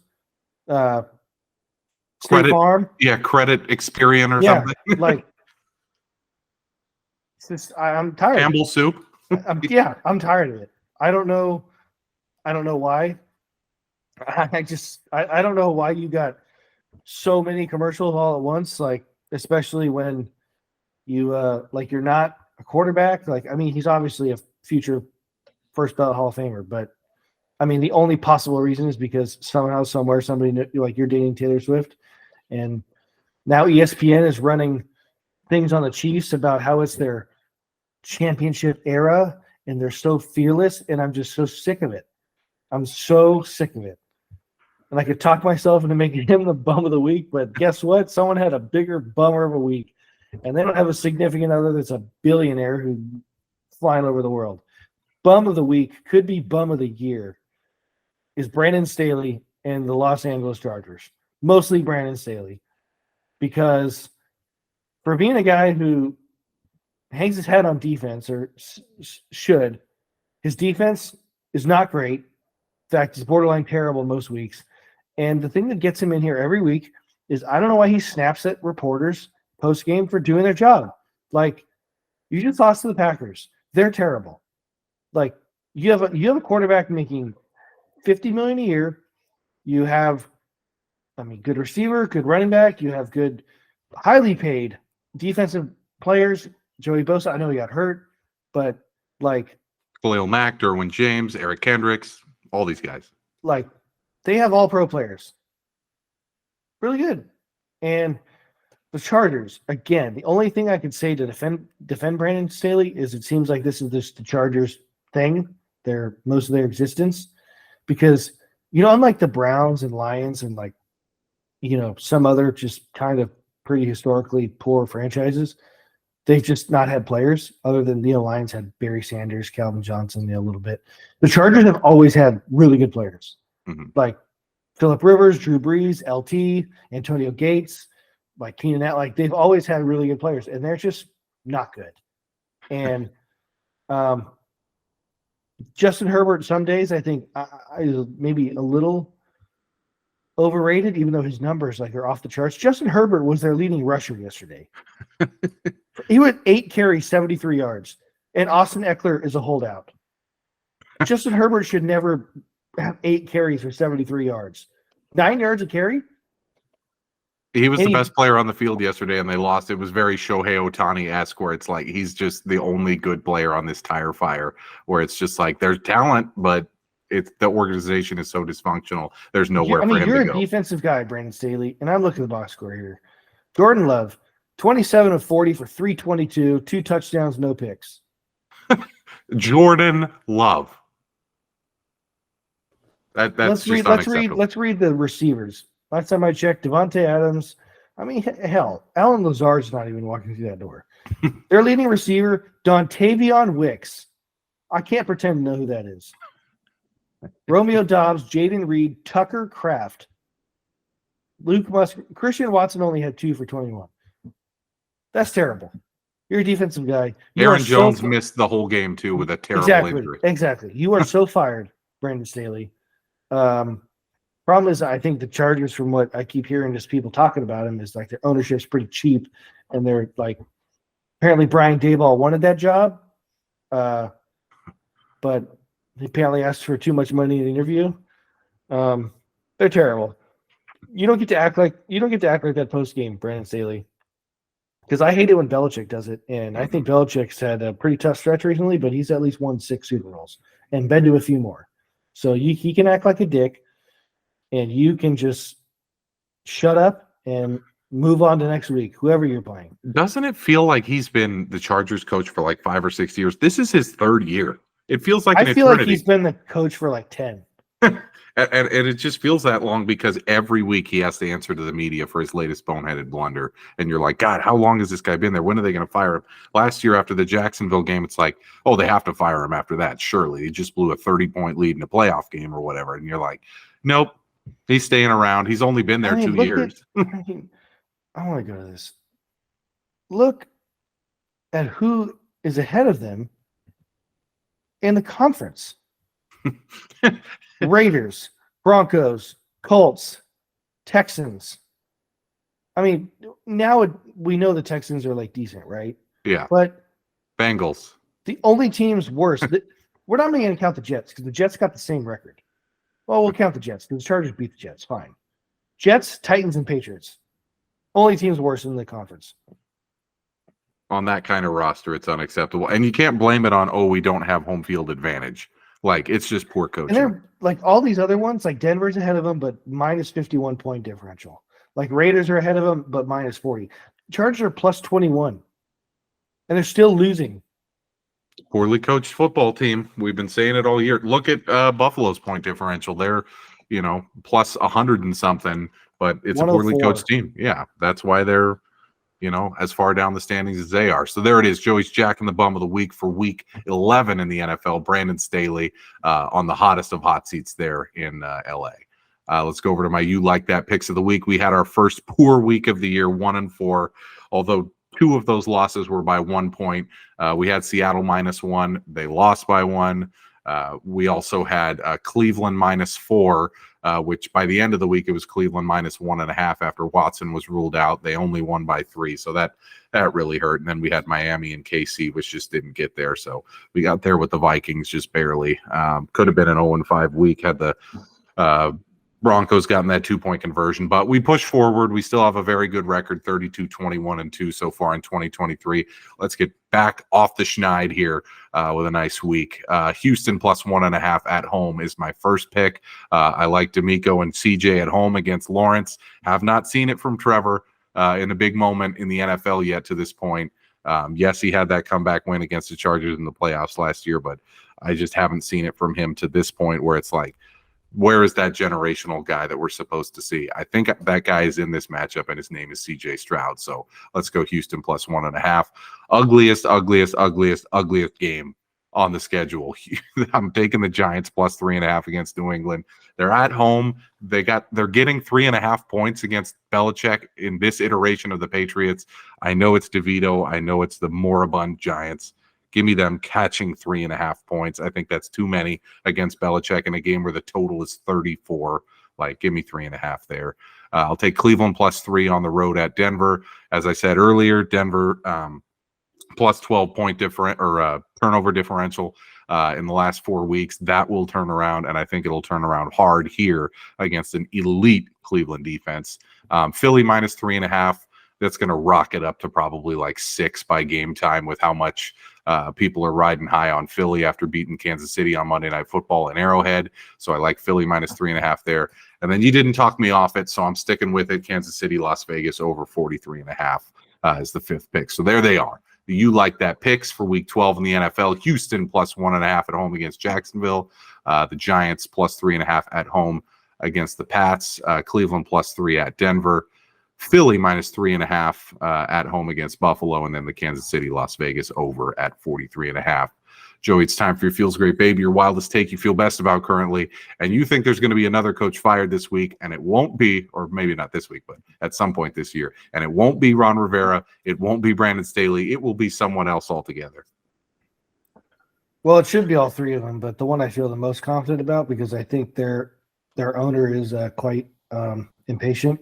Speaker 2: State Farm.
Speaker 1: Yeah, Credit Experian or something.
Speaker 2: Like, it's just, I'm tired.
Speaker 1: Campbell Soup.
Speaker 2: I'm tired of it. I don't know why. I don't know why you got so many commercials all at once. Like, especially when you you're not a quarterback. Like, I mean, he's obviously a future first ballot Hall of Famer, but I mean, the only possible reason is because somehow, somewhere, somebody like you're dating Taylor Swift, and now ESPN is running things on the Chiefs about how it's their championship era and they're so fearless, and I'm just so sick of it. I'm so sick of it. And I could talk myself into making him the bum of the week, but guess what? Someone had a bigger bummer of a week, and they don't have a significant other that's a billionaire who's flying over the world. Bum of the week, could be bum of the year, is Brandon Staley and the Los Angeles Chargers. Mostly Brandon Staley. Because for being a guy who hangs his head on defense, or should, his defense is not great. In fact, it's borderline terrible most weeks. And the thing that gets him in here every week is I don't know why he snaps at reporters post-game for doing their job. Like, you just lost to the Packers. They're terrible. Like, you have a quarterback making $50 million a year. You have, good receiver, good running back. You have good, highly paid defensive players. Joey Bosa, I know he got hurt, but like
Speaker 1: Khalil Mack, Derwin James, Eric Kendricks, all these guys.
Speaker 2: Like, they have all pro players. Really good. And the Chargers, again, the only thing I could say to defend Brandon Staley is it seems like this is just the Chargers thing, most of their existence. Because, unlike the Browns and Lions and some other just kind of pretty historically poor franchises, they've just not had players other than the Lions had Barry Sanders, Calvin Johnson, a little bit. The Chargers have always had really good players.
Speaker 1: Mm-hmm.
Speaker 2: Like Phillip Rivers, Drew Brees, LT, Antonio Gates, like Keenan Allen. Like, they've always had really good players, and they're just not good. And Justin Herbert, some days I think I maybe a little overrated, even though his numbers are off the charts. Justin Herbert was their leading rusher yesterday. He went 8 carries, 73 yards. And Austin Eckler is a holdout. Justin Herbert should never have 8 carries for 73 yards. 9 yards a carry?
Speaker 1: He was the best player on the field yesterday, and they lost. It was very Shohei Ohtani-esque, where it's like he's just the only good player on this tire fire, where it's just like there's talent, but the organization is so dysfunctional. There's nowhere for him to go.
Speaker 2: You're a defensive guy, Brandon Staley, and I'm looking at the box score here. Jordan Love, 27 of 40 for 322, 2 touchdowns, no picks.
Speaker 1: Jordan Love. Let's read
Speaker 2: the receivers. Last time I checked, Devontae Adams. I mean, hell, Alan Lazard's not even walking through that door. Their leading receiver, Dontavion Wicks. I can't pretend to know who that is. Romeo Dobbs, Jaden Reed, Tucker Kraft, Luke Musk. Christian Watson only had 2 for 21. That's terrible. You're a defensive guy.
Speaker 1: Aaron Jones missed the whole game, too, with a terrible injury.
Speaker 2: Exactly. You are so fired, Brandon Staley. Problem is, I think the Chargers, from what I keep hearing, just people talking about them, is like their ownership's pretty cheap, and they're like, apparently Brian Daboll wanted that job, but he apparently asked for too much money in the interview. They're terrible. You don't get to act like that post game, Brandon Staley, because I hate it when Belichick does it, and I think Belichick's had a pretty tough stretch recently, but he's at least won 6 Super Bowls and been to a few more. So he can act like a dick, and you can just shut up and move on to next week, whoever you're playing.
Speaker 1: Doesn't it feel like he's been the Chargers coach for like 5 or 6 years? This is his 3rd year. It feels like an eternity.
Speaker 2: Like he's been the coach for like 10.
Speaker 1: And it just feels that long because every week he has to answer to the media for his latest boneheaded blunder. And you're like, God, how long has this guy been there? When are they going to fire him? Last year after the Jacksonville game, it's like, oh, they have to fire him after that. Surely. He just blew a 30-point lead in a playoff game or whatever. And you're like, nope, he's staying around. He's only been there 2 years.
Speaker 2: I want to go to this. Look at who is ahead of them in the conference. Raiders, Broncos, Colts, Texans. I mean, now we know the Texans are like decent, right?
Speaker 1: Yeah.
Speaker 2: But
Speaker 1: Bengals.
Speaker 2: The only teams worse. We're not even going to count the Jets because the Jets got the same record. Well, we'll count the Jets because the Chargers beat the Jets. Fine. Jets, Titans, and Patriots. Only teams worse in the conference.
Speaker 1: On that kind of roster, it's unacceptable. And you can't blame it on, we don't have home field advantage. Like, it's just poor coaching.
Speaker 2: And they're like all these other ones, like Denver's ahead of them, but minus 51 point differential. Like Raiders are ahead of them, but minus 40. Chargers are plus 21. And they're still losing.
Speaker 1: Poorly coached football team. We've been saying it all year. Look at Buffalo's point differential. They're, plus 100 and something, but it's a poorly coached team. Yeah, that's why they're, as far down the standings as they are. So there it is. Joey's Jack in the Bum of the Week for week 11 in the NFL. Brandon Staley on the hottest of hot seats there in LA. Let's go over to my You Like That picks of the week. We had our first poor week of the year, 1-4, although 2 of those losses were by 1 point. We had Seattle -1. They lost by 1. We also had Cleveland -4, which by the end of the week, it was Cleveland -1.5 after Watson was ruled out. They only won by 3. So that really hurt. And then we had Miami and KC, which just didn't get there. So we got there with the Vikings just barely. Could have been an 0-5 week had the Broncos gotten that 2-point conversion, but we push forward. We still have a very good record, 32-21-2 so far in 2023. Let's get back off the schneid here with a nice week. Houston plus 1.5 at home is my first pick. I like D'Amico and CJ at home against Lawrence. Have not seen it from Trevor in a big moment in the NFL yet to this point. Yes, he had that comeback win against the Chargers in the playoffs last year, but I just haven't seen it from him to this point where it's like, where is that generational guy that we're supposed to see? I think that guy is in this matchup, and his name is CJ Stroud. So let's go Houston plus 1.5. Ugliest game on the schedule. I'm taking the Giants plus 3.5 against New England. They're at home. They're getting 3.5 points against Belichick in this iteration of the Patriots. I know it's DeVito. I know it's the moribund Giants. Give me them catching 3.5 points. I think that's too many against Belichick in a game where the total is 34. Like, give me 3.5 there. I'll take Cleveland plus 3 on the road at Denver. As I said earlier, Denver plus 12 point different or turnover differential in the last 4 weeks. That will turn around, and I think it'll turn around hard here against an elite Cleveland defense. Philly minus 3.5. That's going to rocket up to probably like 6 by game time with how much people are riding high on Philly after beating Kansas City on Monday Night Football and Arrowhead. So I like Philly minus 3.5 there. And then you didn't talk me off it, so I'm sticking with it. Kansas City, Las Vegas over 43.5 is the 5th pick. So there they are. You like that picks for week 12 in the NFL. Houston plus 1.5 at home against Jacksonville. The Giants plus 3.5 at home against the Pats. Cleveland plus 3 at Denver. Philly minus 3.5 at home against Buffalo, and then the Kansas City, Las Vegas over at 43.5. Joey, it's time for your Feels Great Baby, your wildest take you feel best about currently, and you think there's going to be another coach fired this week, and it won't be, or maybe not this week, but at some point this year, and it won't be Ron Rivera, it won't be Brandon Staley, it will be someone else altogether.
Speaker 2: Well, it should be all three of them, but the one I feel the most confident about, because I think their owner is quite impatient.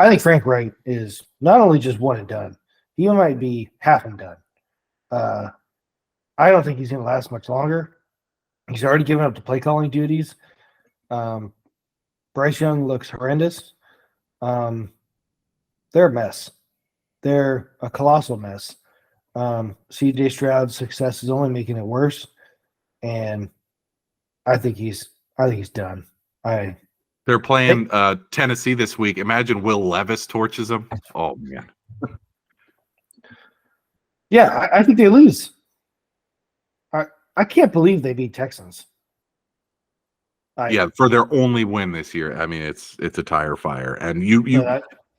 Speaker 2: I think Frank Wright is not only just one and done, he might be half and done. I don't think he's going to last much longer. He's already given up the play calling duties. Bryce Young looks horrendous. They're a mess. They're a colossal mess. CJ Stroud's success is only making it worse, and I think he's done.
Speaker 1: They're playing Tennessee this week. Imagine Will Levis torches them. Oh, man.
Speaker 2: Yeah, I think they lose. I can't believe they beat Texans.
Speaker 1: For their only win this year. I mean, it's a tire fire. And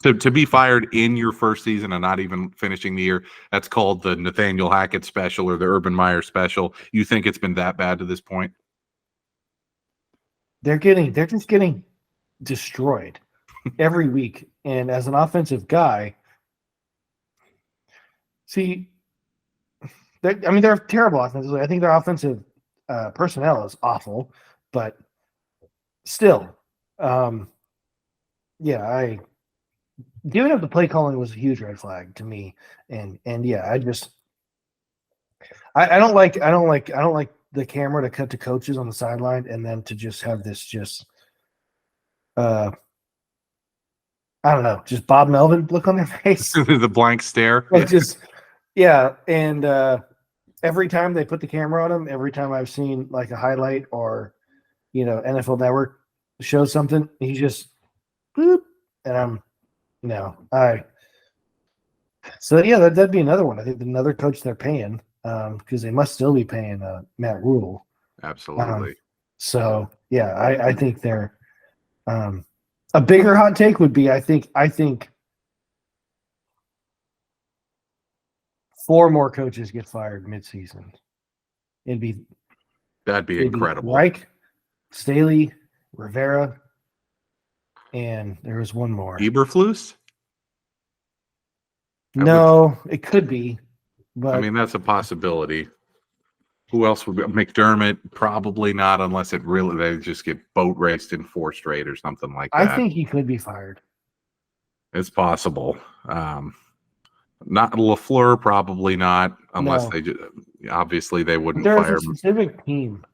Speaker 1: to be fired in your first season and not even finishing the year, that's called the Nathaniel Hackett special or the Urban Meyer special. You think it's been that bad to this point?
Speaker 2: They're just getting destroyed every week. And as an offensive guy, they're terrible offensively. I think their offensive personnel is awful, but still, giving up the play calling was a huge red flag to me. And I don't like the camera to cut to coaches on the sideline and then to just have this I don't know, just Bob Melvin look on their face.
Speaker 1: The blank stare.
Speaker 2: And every time they put the camera on him, every time I've seen like a highlight or, NFL Network shows something, he's just boop, and that'd be another one. I think another coach they're paying, because they must still be paying Matt Rule.
Speaker 1: Absolutely.
Speaker 2: I think they're a bigger hot take would be I think 4 more coaches get fired midseason.
Speaker 1: That'd be incredible.
Speaker 2: Reich, Staley, Rivera, and there was one more.
Speaker 1: Eberflus?
Speaker 2: No, it could be, but
Speaker 1: I mean that's a possibility. Who else would be? McDermott? Probably not, unless they just get boat raced in 4 straight or something like that.
Speaker 2: I think he could be fired.
Speaker 1: It's possible. Not LaFleur, probably not, unless they just obviously they wouldn't fire him.
Speaker 2: There's a specific team.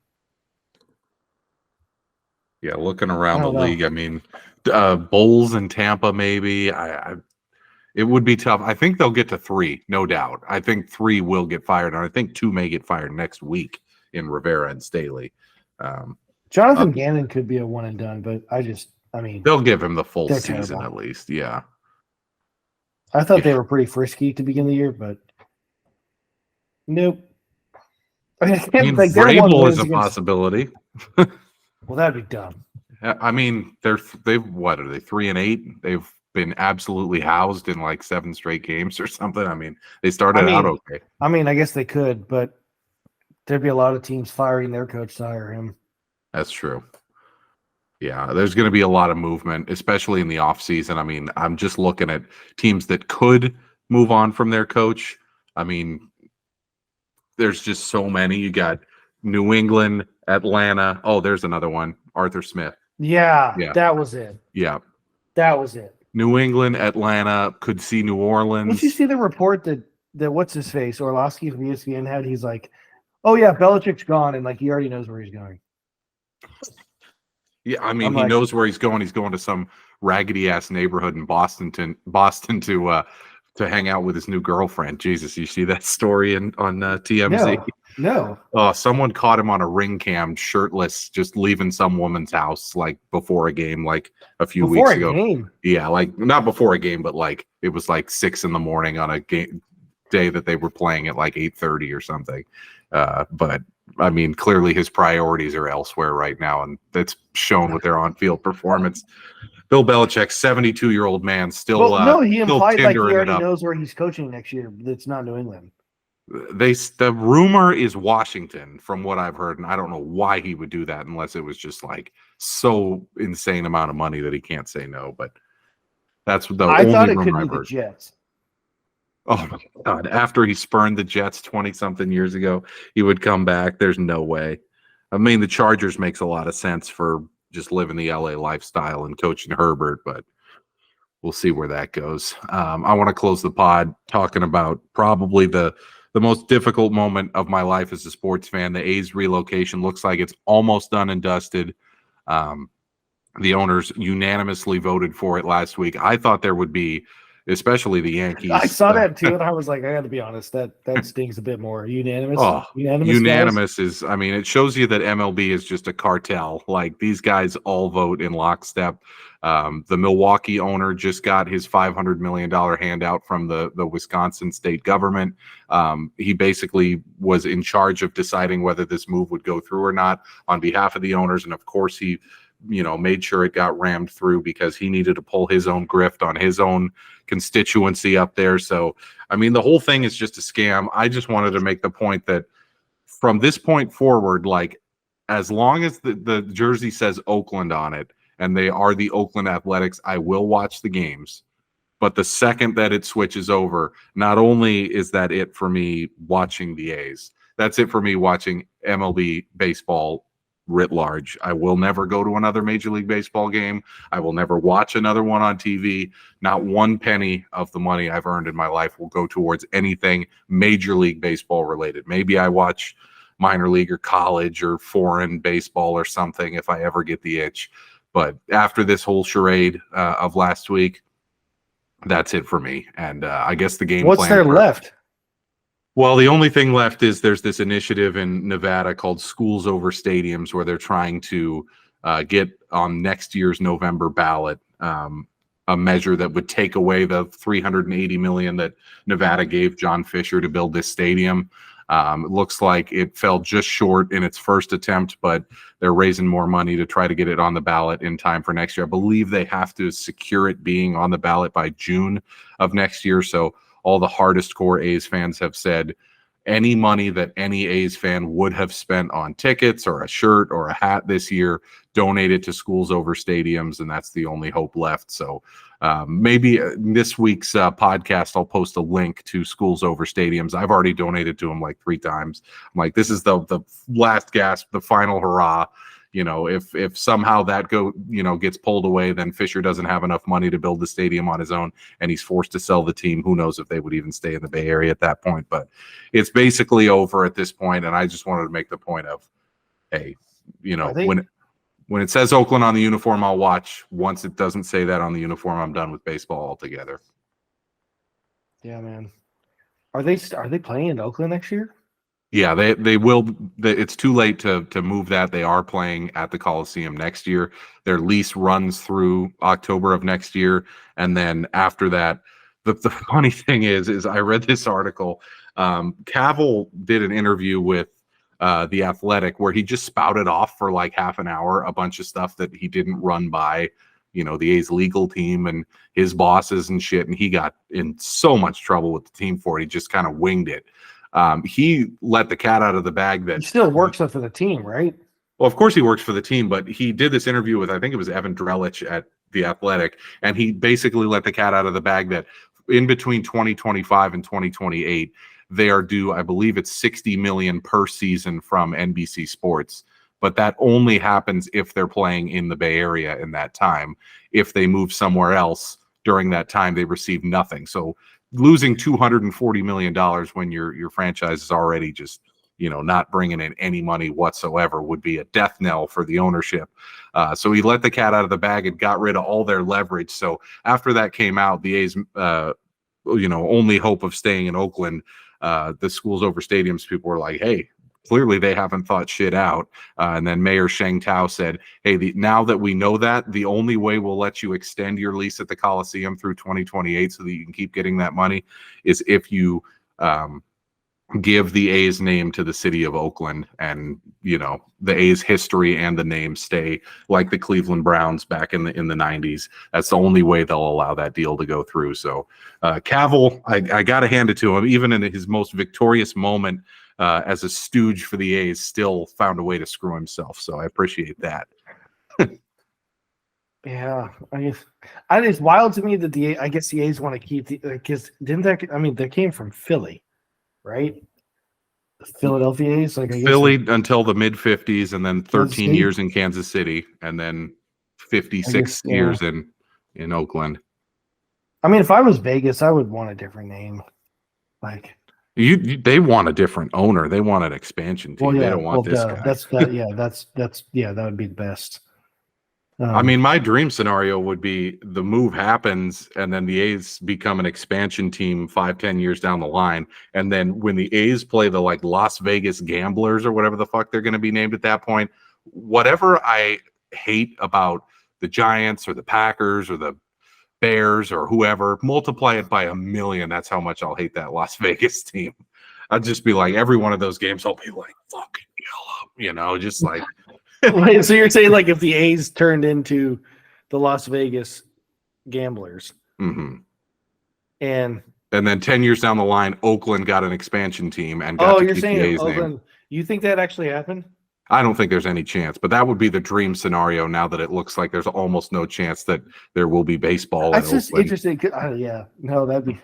Speaker 1: Yeah, looking around the league, I mean, Bulls and Tampa, maybe. It would be tough. I think they'll get to 3, no doubt. I think 3 will get fired, and I think 2 may get fired next week in Rivera and Staley.
Speaker 2: Jonathan Gannon could be a one and done, but
Speaker 1: they'll give him the full season
Speaker 2: terrible.
Speaker 1: at least. Yeah.
Speaker 2: I thought they were pretty frisky to begin the year, but nope.
Speaker 1: Vrabel is a possibility.
Speaker 2: Well, that'd be dumb.
Speaker 1: I mean, what are they, 3-8? They've been absolutely housed in like 7 straight games or something. I mean, they started out okay.
Speaker 2: I guess they could, but there'd be a lot of teams firing their coach to hire him.
Speaker 1: That's true. Yeah, there's going to be a lot of movement, especially in the offseason. I mean, I'm just looking at teams that could move on from their coach. I mean, there's just so many. You got New England, Atlanta. Oh, there's another one. Arthur Smith.
Speaker 2: Yeah, that was it.
Speaker 1: Yeah.
Speaker 2: That was it.
Speaker 1: New England, Atlanta, could see New Orleans.
Speaker 2: Did you see the report that what's his face Orlovsky from ESPN had. He's like, oh yeah, Belichick's gone, and like he already knows where he's going.
Speaker 1: Yeah, I mean, he knows where he's going. He's going to some raggedy ass neighborhood in Boston to hang out with his new girlfriend. Jesus, you see that story on TMZ?
Speaker 2: No.
Speaker 1: Someone caught him on a ring cam, shirtless, just leaving some woman's house like before a game, like a few weeks ago.
Speaker 2: Game.
Speaker 1: Yeah, like not before a game, but like it was like 6 a.m. on a game day that they were playing at like 8:30 or something. But I mean, clearly his priorities are elsewhere right now, and that's shown with their on-field performance. Bill Belichick, 72-year-old man, still
Speaker 2: he implied like he already
Speaker 1: it
Speaker 2: knows where he's coaching next year. That's not New England.
Speaker 1: The rumor is Washington, from what I've heard, and I don't know why he would do that unless it was just like so insane amount of money that he can't say no. But that's the only rumor I've heard.
Speaker 2: The Jets.
Speaker 1: Oh my God! After he spurned the Jets 20-something years ago, he would come back. There's no way. I mean, the Chargers makes a lot of sense for just living the LA lifestyle and coaching Herbert, but we'll see where that goes. I want to close the pod talking about probably the most difficult moment of my life as a sports fan. The A's relocation looks like it's almost done and dusted. The owners unanimously voted for it last week. I thought there would be, especially the Yankees.
Speaker 2: I saw that too, and I was like, I got to be honest, that stings a bit more. Unanimous.
Speaker 1: Unanimous is, I mean, it shows you that MLB is just a cartel. Like these guys all vote in lockstep. The Milwaukee owner just got his $500 million handout from the Wisconsin state government. He basically was in charge of deciding whether this move would go through or not on behalf of the owners, and of course he made sure it got rammed through because he needed to pull his own grift on his own constituency up there. So, I mean, the whole thing is just a scam. I just wanted to make the point that from this point forward, like as long as the jersey says Oakland on it and they are the Oakland Athletics, I will watch the games. But the second that it switches over, not only is that it for me watching the A's, that's it for me watching MLB baseball writ large. I will never go to another Major League Baseball game. I will never watch another one on TV. Not one penny of the money I've earned in my life will go towards anything Major League Baseball related. Maybe I watch minor league or college or foreign baseball or something if I ever get the itch. But after this whole charade of last week, that's it for me. And I guess the game
Speaker 2: What's there left?
Speaker 1: Well, the only thing left is there's this initiative in Nevada called Schools Over Stadiums where they're trying to get on next year's November ballot a measure that would take away the $380 million that Nevada gave John Fisher to build this stadium. It looks like it fell just short in its first attempt, but they're raising more money to try to get it on the ballot in time for next year. I believe they have to secure it being on the ballot by June of next year. So all the hardest core A's fans have said any money that any A's fan would have spent on tickets or a shirt or a hat this year, donate it to Schools Over Stadiums, and that's the only hope left. So maybe this week's podcast, I'll post a link to Schools Over Stadiums. I've already donated to them like 3 times. I'm like, this is the last gasp, the final hurrah. If somehow that gets pulled away, then Fisher doesn't have enough money to build the stadium on his own, and he's forced to sell the team. Who knows if they would even stay in the Bay Area at that point? But it's basically over at this point, and I just wanted to make the point of, hey, when it says Oakland on the uniform, I'll watch. Once it doesn't say that on the uniform, I'm done with baseball altogether.
Speaker 2: Yeah, man. Are they playing in Oakland next year?
Speaker 1: Yeah, they will. It's too late to move that. They are playing at the Coliseum next year. Their lease runs through October of next year, and then after that, the funny thing is I read this article. Cavill did an interview with The Athletic where he just spouted off for like half an hour a bunch of stuff that he didn't run by, the A's legal team and his bosses and shit, and he got in so much trouble with the team for it. He just kind of winged it. He let the cat out of the bag that
Speaker 2: he still works for the team, right?
Speaker 1: Well, of course he works for the team, but he did this interview with, I think it was Evan Drellich at The Athletic, and he basically let the cat out of the bag that in between 2025 and 2028, they are due, I believe it's $60 million per season from NBC Sports, but that only happens if they're playing in the Bay Area in that time. If they move somewhere else during that time, they receive nothing. So losing $240 million when your franchise is already just, not bringing in any money whatsoever would be a death knell for the ownership. So he let the cat out of the bag and got rid of all their leverage. So after that came out, the A's, only hope of staying in Oakland, the schools over stadiums, people were like, hey, clearly they haven't thought shit out. And then Mayor Sheng Tao said, hey, now that we know that, the only way we'll let you extend your lease at the Coliseum through 2028 so that you can keep getting that money is if you give the A's name to the city of Oakland, and the A's history and the name stay like the Cleveland Browns back in the 90s. That's the only way they'll allow that deal to go through. So Cavill, I got to hand it to him, even in his most victorious moment as a stooge for the A's, still found a way to screw himself. So I appreciate that.
Speaker 2: Yeah, it's wild to me that the A's want to keep because they came from Philly, right? The Philadelphia A's,
Speaker 1: Philly until the mid 50s, and then 13 years in Kansas City, and then 56 years in Oakland. I mean, if I was Vegas, I would want a different name. Like they want a different owner. They want an expansion team. They don't want this guy.
Speaker 2: That would be the best.
Speaker 1: I mean, my dream scenario would be the move happens and then the A's become an expansion team 5-10 years down the line. And then when the A's play the Las Vegas Gamblers or whatever the fuck they're going to be named at that point, whatever I hate about the Giants or the Packers or the Bears or whoever, multiply it by 1,000,000. That's how much I'll hate that Las Vegas team. I'd just be like, every one of those games, I'll be like, fucking yell up, just like.
Speaker 2: Wait, so you're saying if the A's turned into the Las Vegas Gamblers,
Speaker 1: mm-hmm.
Speaker 2: and
Speaker 1: then 10 years down the line, Oakland got an expansion team and got to keep the A's
Speaker 2: Oakland,
Speaker 1: name.
Speaker 2: You think that actually happened?
Speaker 1: I don't think there's any chance, but that would be the dream scenario now that it looks like there's almost no chance that there will be baseball.
Speaker 2: That's just interesting. Yeah, no, that'd be.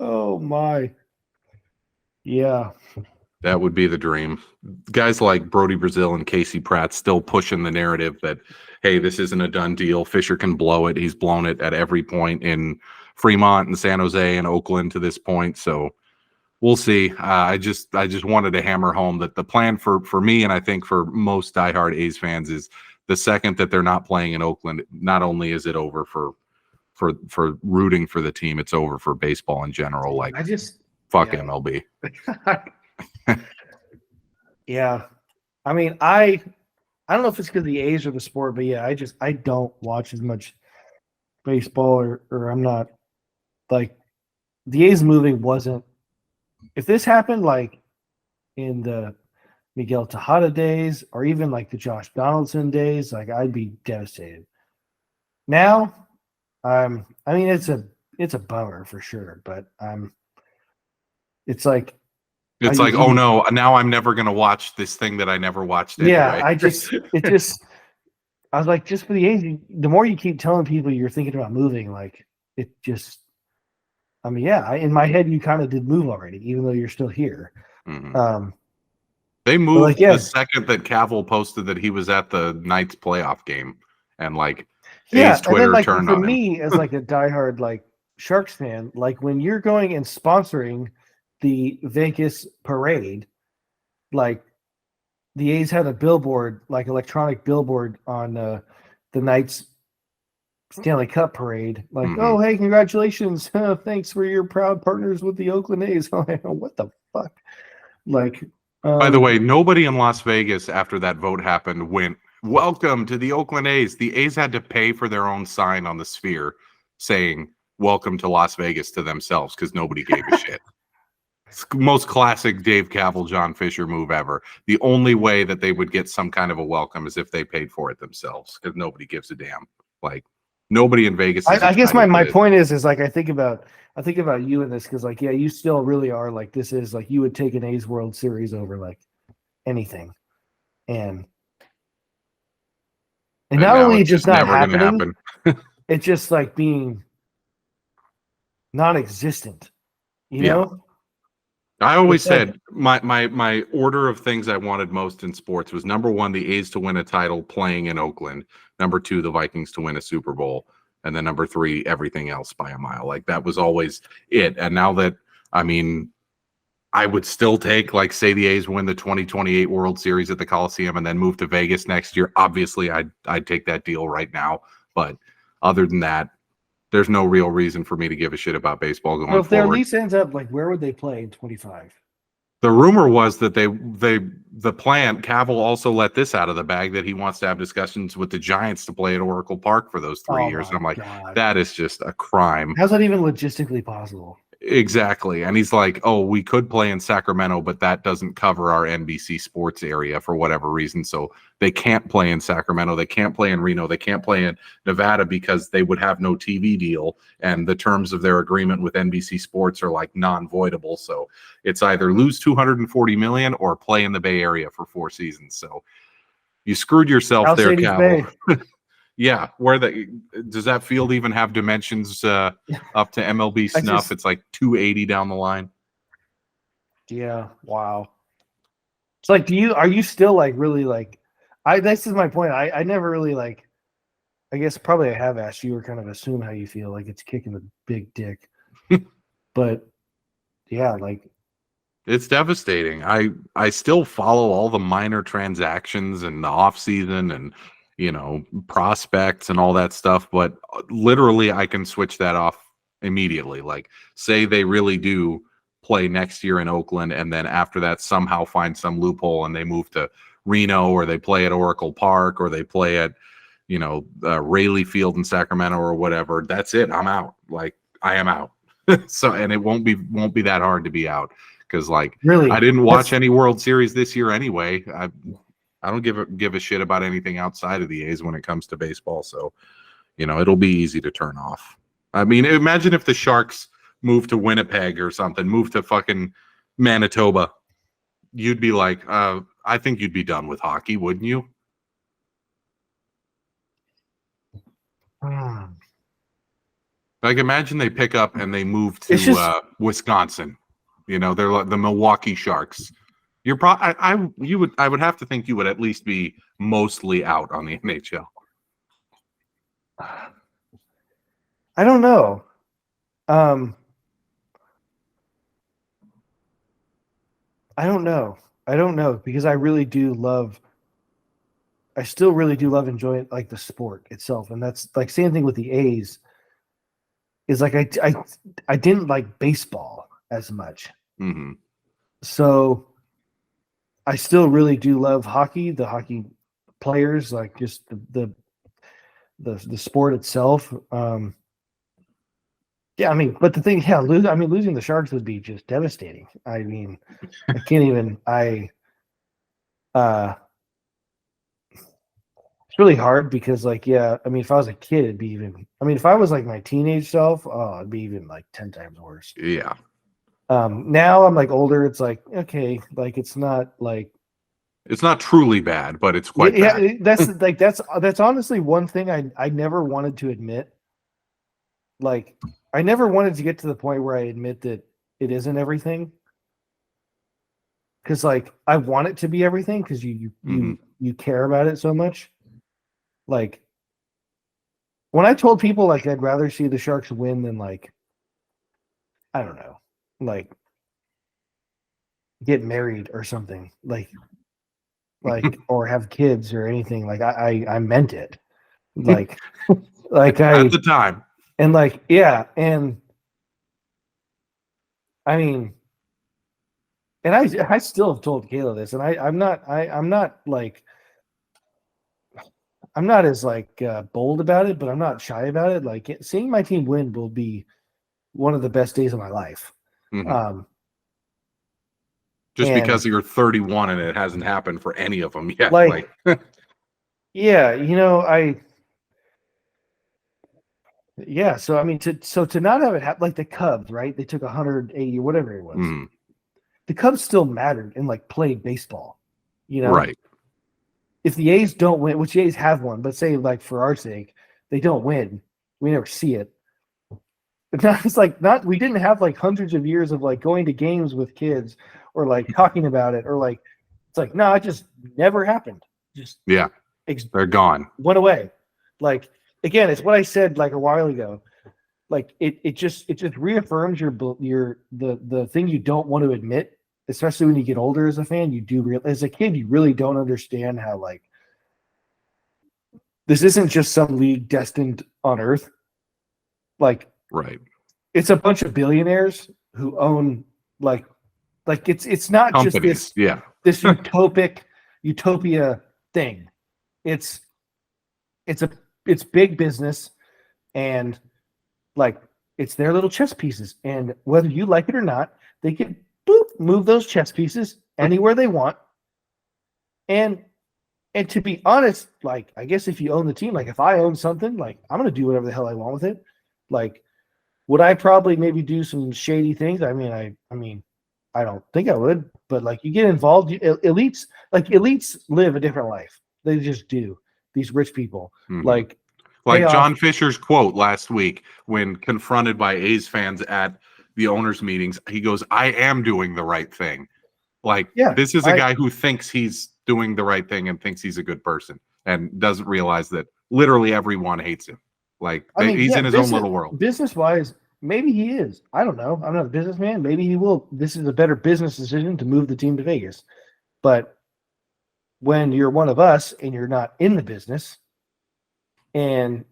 Speaker 2: Oh my. Yeah.
Speaker 1: That would be the dream. Guys like Brody Brazil and Casey Pratt still pushing the narrative that, hey, this isn't a done deal. Fisher can blow it. He's blown it at every point in Fremont and San Jose and Oakland to this point. So we'll see. I just wanted to hammer home that the plan for me, and I think for most diehard A's fans, is the second that they're not playing in Oakland, not only is it over for rooting for the team, it's over for baseball in general. Like, fuck MLB.
Speaker 2: Yeah, I mean, I don't know if it's because the A's are the sport, but yeah, I don't watch as much baseball, or I'm not like the A's moving wasn't. If this happened like in the Miguel Tejada days, or even like the Josh Donaldson days, like I'd be devastated. Now, I mean, it's a bummer for sure, but it's like.
Speaker 1: It's like, oh no, now I'm never going to watch this thing that I never watched anyway.
Speaker 2: Yeah, I was like, just for the A's, the more you keep telling people you're thinking about moving, like, it just, I mean, yeah, in my head, you kind of did move already, even though you're still here.
Speaker 1: Mm-hmm. They moved the second that Cavill posted that he was at the Knights playoff game, and A's Twitter turned on him.
Speaker 2: For me, as like a diehard Sharks fan, when you're going and sponsoring the Vegas parade, the A's had a billboard, electronic billboard on the Knights Stanley Cup parade.
Speaker 1: Mm-hmm.
Speaker 2: Oh, hey, congratulations. Thanks for your proud partners with the Oakland A's. What the fuck?
Speaker 1: By the way, nobody in Las Vegas after that vote happened went, welcome to the Oakland A's. The A's had to pay for their own sign on the Sphere saying, welcome to Las Vegas to themselves because nobody gave a shit. Most classic Dave Cavill, John Fisher move ever. The only way that they would get some kind of a welcome is if they paid for it themselves, because nobody gives a damn. Nobody in Vegas.
Speaker 2: I guess my point is I think about you in this because you still really are this is you would take an A's World Series over anything, and not only it's just not happening, it's just being non-existent. You know.
Speaker 1: I always said my order of things I wanted most in sports was number one, the A's to win a title playing in Oakland. Number two, the Vikings to win a Super Bowl. and then number 3, everything else by a mile. Like that was always it. And now that, I mean, I would still take, like, say the A's win the 2028 World Series at the Coliseum and then move to Vegas next year. Obviously, I'd take that deal right now. But other than that, there's no real reason for me to give a shit about baseball going
Speaker 2: Well, if their
Speaker 1: forward.
Speaker 2: lease ends up, like, where would they play in 25?
Speaker 1: The rumor was that the plan, Cavill also let this out of the bag, that he wants to have discussions with the Giants to play at Oracle Park for those 3 years. And I'm like, that is just a crime.
Speaker 2: How's that even logistically possible?
Speaker 1: Exactly. And he's like, oh, we could play in Sacramento, but that doesn't cover our NBC sports area for whatever reason. So they can't play in Sacramento. They can't play in Reno. They can't play in Nevada because they would have no TV deal. And the terms of their agreement with NBC Sports are like non-voidable. So it's either lose $240 million or play in the Bay Area for 4 seasons. So you screwed yourself there, Cavill. Yeah, does that field even have dimensions up to MLB snuff? It's like 280 down the line.
Speaker 2: Yeah, wow. It's like, are you still like really like? This is my point. I never really like. I guess probably I have asked you or kind of assume how you feel, like it's kicking the big dick. But yeah, like
Speaker 1: it's devastating. I still follow all the minor transactions and the off season and, you know, prospects and all that stuff, but literally I can switch that off immediately. Like, say they really do play next year in Oakland, and then after that somehow find some loophole and they move to Reno, or they play at Oracle Park, or they play at, you know, Raleigh Field in Sacramento or whatever. That's it. I'm out. Like, I am out. So, and it won't be that hard to be out, because like, really, I didn't watch any World Series this year anyway. I don't give a shit about anything outside of the A's when it comes to baseball. So, you know, it'll be easy to turn off. I mean, imagine if the Sharks moved to Winnipeg or something, moved to fucking Manitoba. You'd be like, I think you'd be done with hockey, wouldn't you? Like, imagine they pick up and they move to Wisconsin. You know, they're like the Milwaukee Sharks. You're probably I would have to think you would at least be mostly out on the NHL.
Speaker 2: I don't know. I don't know because I still really do love enjoying like the sport itself, and that's like same thing with the A's. Is like I didn't like baseball as much, so I still really do love hockey, the hockey players, like just the sport itself. Yeah, I mean, but the thing, losing the Sharks would be just devastating. I mean, I can't even. It's really hard because, like, yeah, I mean, if I was a kid, it'd be even. I mean, if I was like my teenage self, it'd be even like 10 times worse.
Speaker 1: Yeah.
Speaker 2: Now I'm like older. It's like, okay, like it's not
Speaker 1: truly bad, but it's quite bad.
Speaker 2: Yeah, that's honestly one thing I never wanted to admit. Like, I never wanted to get to the point where I admit that it isn't everything. Because like I want it to be everything because you care about it so much. Like when I told people like I'd rather see the Sharks win than like I don't know, like get married or something, like or have kids or anything, like I meant it. Like like
Speaker 1: at the time.
Speaker 2: And like, yeah, and I mean, and I still have told Kayla this, and I'm not as like bold about it, but I'm not shy about it. Like seeing my team win will be one of the best days of my life.
Speaker 1: Just because you're 31 and it hasn't happened for any of them yet.
Speaker 2: Like yeah, you know, yeah, so I mean, to not have it happen, like the Cubs, right? They took 180 or whatever it was. The Cubs still mattered and like played baseball, you know.
Speaker 1: Right.
Speaker 2: If the A's don't win, which the A's have won, but say like for our sake, they don't win, we never see it. It's like we didn't have like hundreds of years of like going to games with kids or like talking about it or like it's like no, it just never happened. Just
Speaker 1: they're gone.
Speaker 2: Went away, like. again, it's what I said like a while ago. Like it just reaffirms the thing you don't want to admit, especially when you get older as a fan. As a kid, you really don't understand how like this isn't just some league destined on Earth. Like,
Speaker 1: right.
Speaker 2: It's a bunch of billionaires who own like it's not
Speaker 1: Companies,
Speaker 2: just this utopia thing. It's big business, and like it's their little chess pieces, and whether you like it or not, they can move those chess pieces anywhere they want. And to be honest, like I guess if you own the team, like if I own something, like I'm gonna do whatever the hell I want with it. Like, would I probably maybe do some shady things? I mean, I don't think I would, but like you get involved, elites live a different life. They just do. These rich people, like
Speaker 1: John Fisher's quote last week when confronted by A's fans at the owners' meetings, he goes, "I am doing the right thing." Like, this is a guy who thinks he's doing the right thing and thinks he's a good person and doesn't realize that literally everyone hates him. Like, he's in his own little world.
Speaker 2: Business-wise, maybe he is. I don't know. I'm not a businessman. Maybe he will. This is a better business decision to move the team to Vegas. But when you're one of us and you're not in the business, and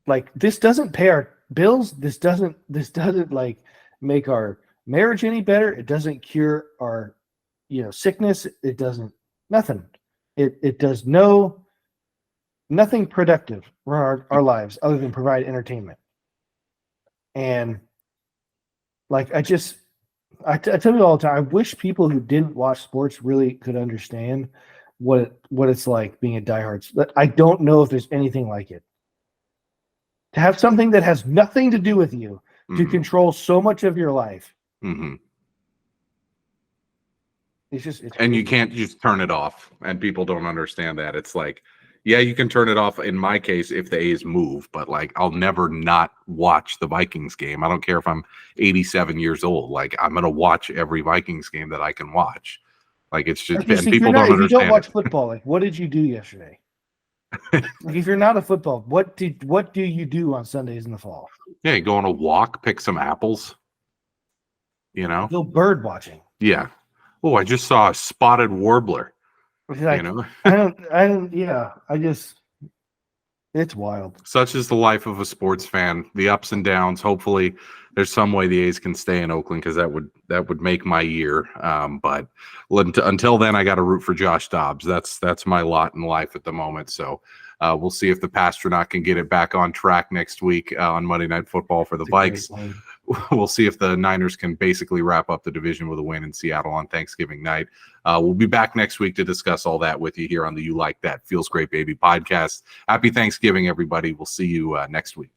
Speaker 2: like this doesn't pay our bills, this doesn't like make our marriage any better. It doesn't cure our sickness. It doesn't nothing. It does nothing productive for our lives other than provide entertainment. And like I tell you all the time, I wish people who didn't watch sports really could understand what it's like being a diehard. I don't know if there's anything like it. To have something that has nothing to do with you to control so much of your life. It's
Speaker 1: and you can't just turn it off, and people don't understand that. It's like, yeah, you can turn it off in my case if the A's move, but like I'll never not watch the Vikings game. I don't care if I'm 87 years old. Like I'm going to watch every Vikings game that I can watch. Like it's just, and people don't understand.
Speaker 2: If you don't watch football, like what did you do yesterday? Like if you're not a football, what do you do on Sundays in the fall?
Speaker 1: Yeah, you go on a walk, pick some apples.
Speaker 2: Go bird watching.
Speaker 1: Yeah. Oh, I just saw a spotted warbler.
Speaker 2: Like, it's wild.
Speaker 1: Such is the life of a sports fan. The ups and downs. Hopefully, there's some way the A's can stay in Oakland because that would make my year. But until then, I got to root for Josh Dobbs. That's my lot in life at the moment. So we'll see if the Pastronaut can get it back on track next week on Monday Night Football for the Vikes. We'll see if the Niners can basically wrap up the division with a win in Seattle on Thanksgiving night. We'll be back next week to discuss all that with you here on the You Like That Feels Great Baby podcast. Happy Thanksgiving, everybody. We'll see you next week.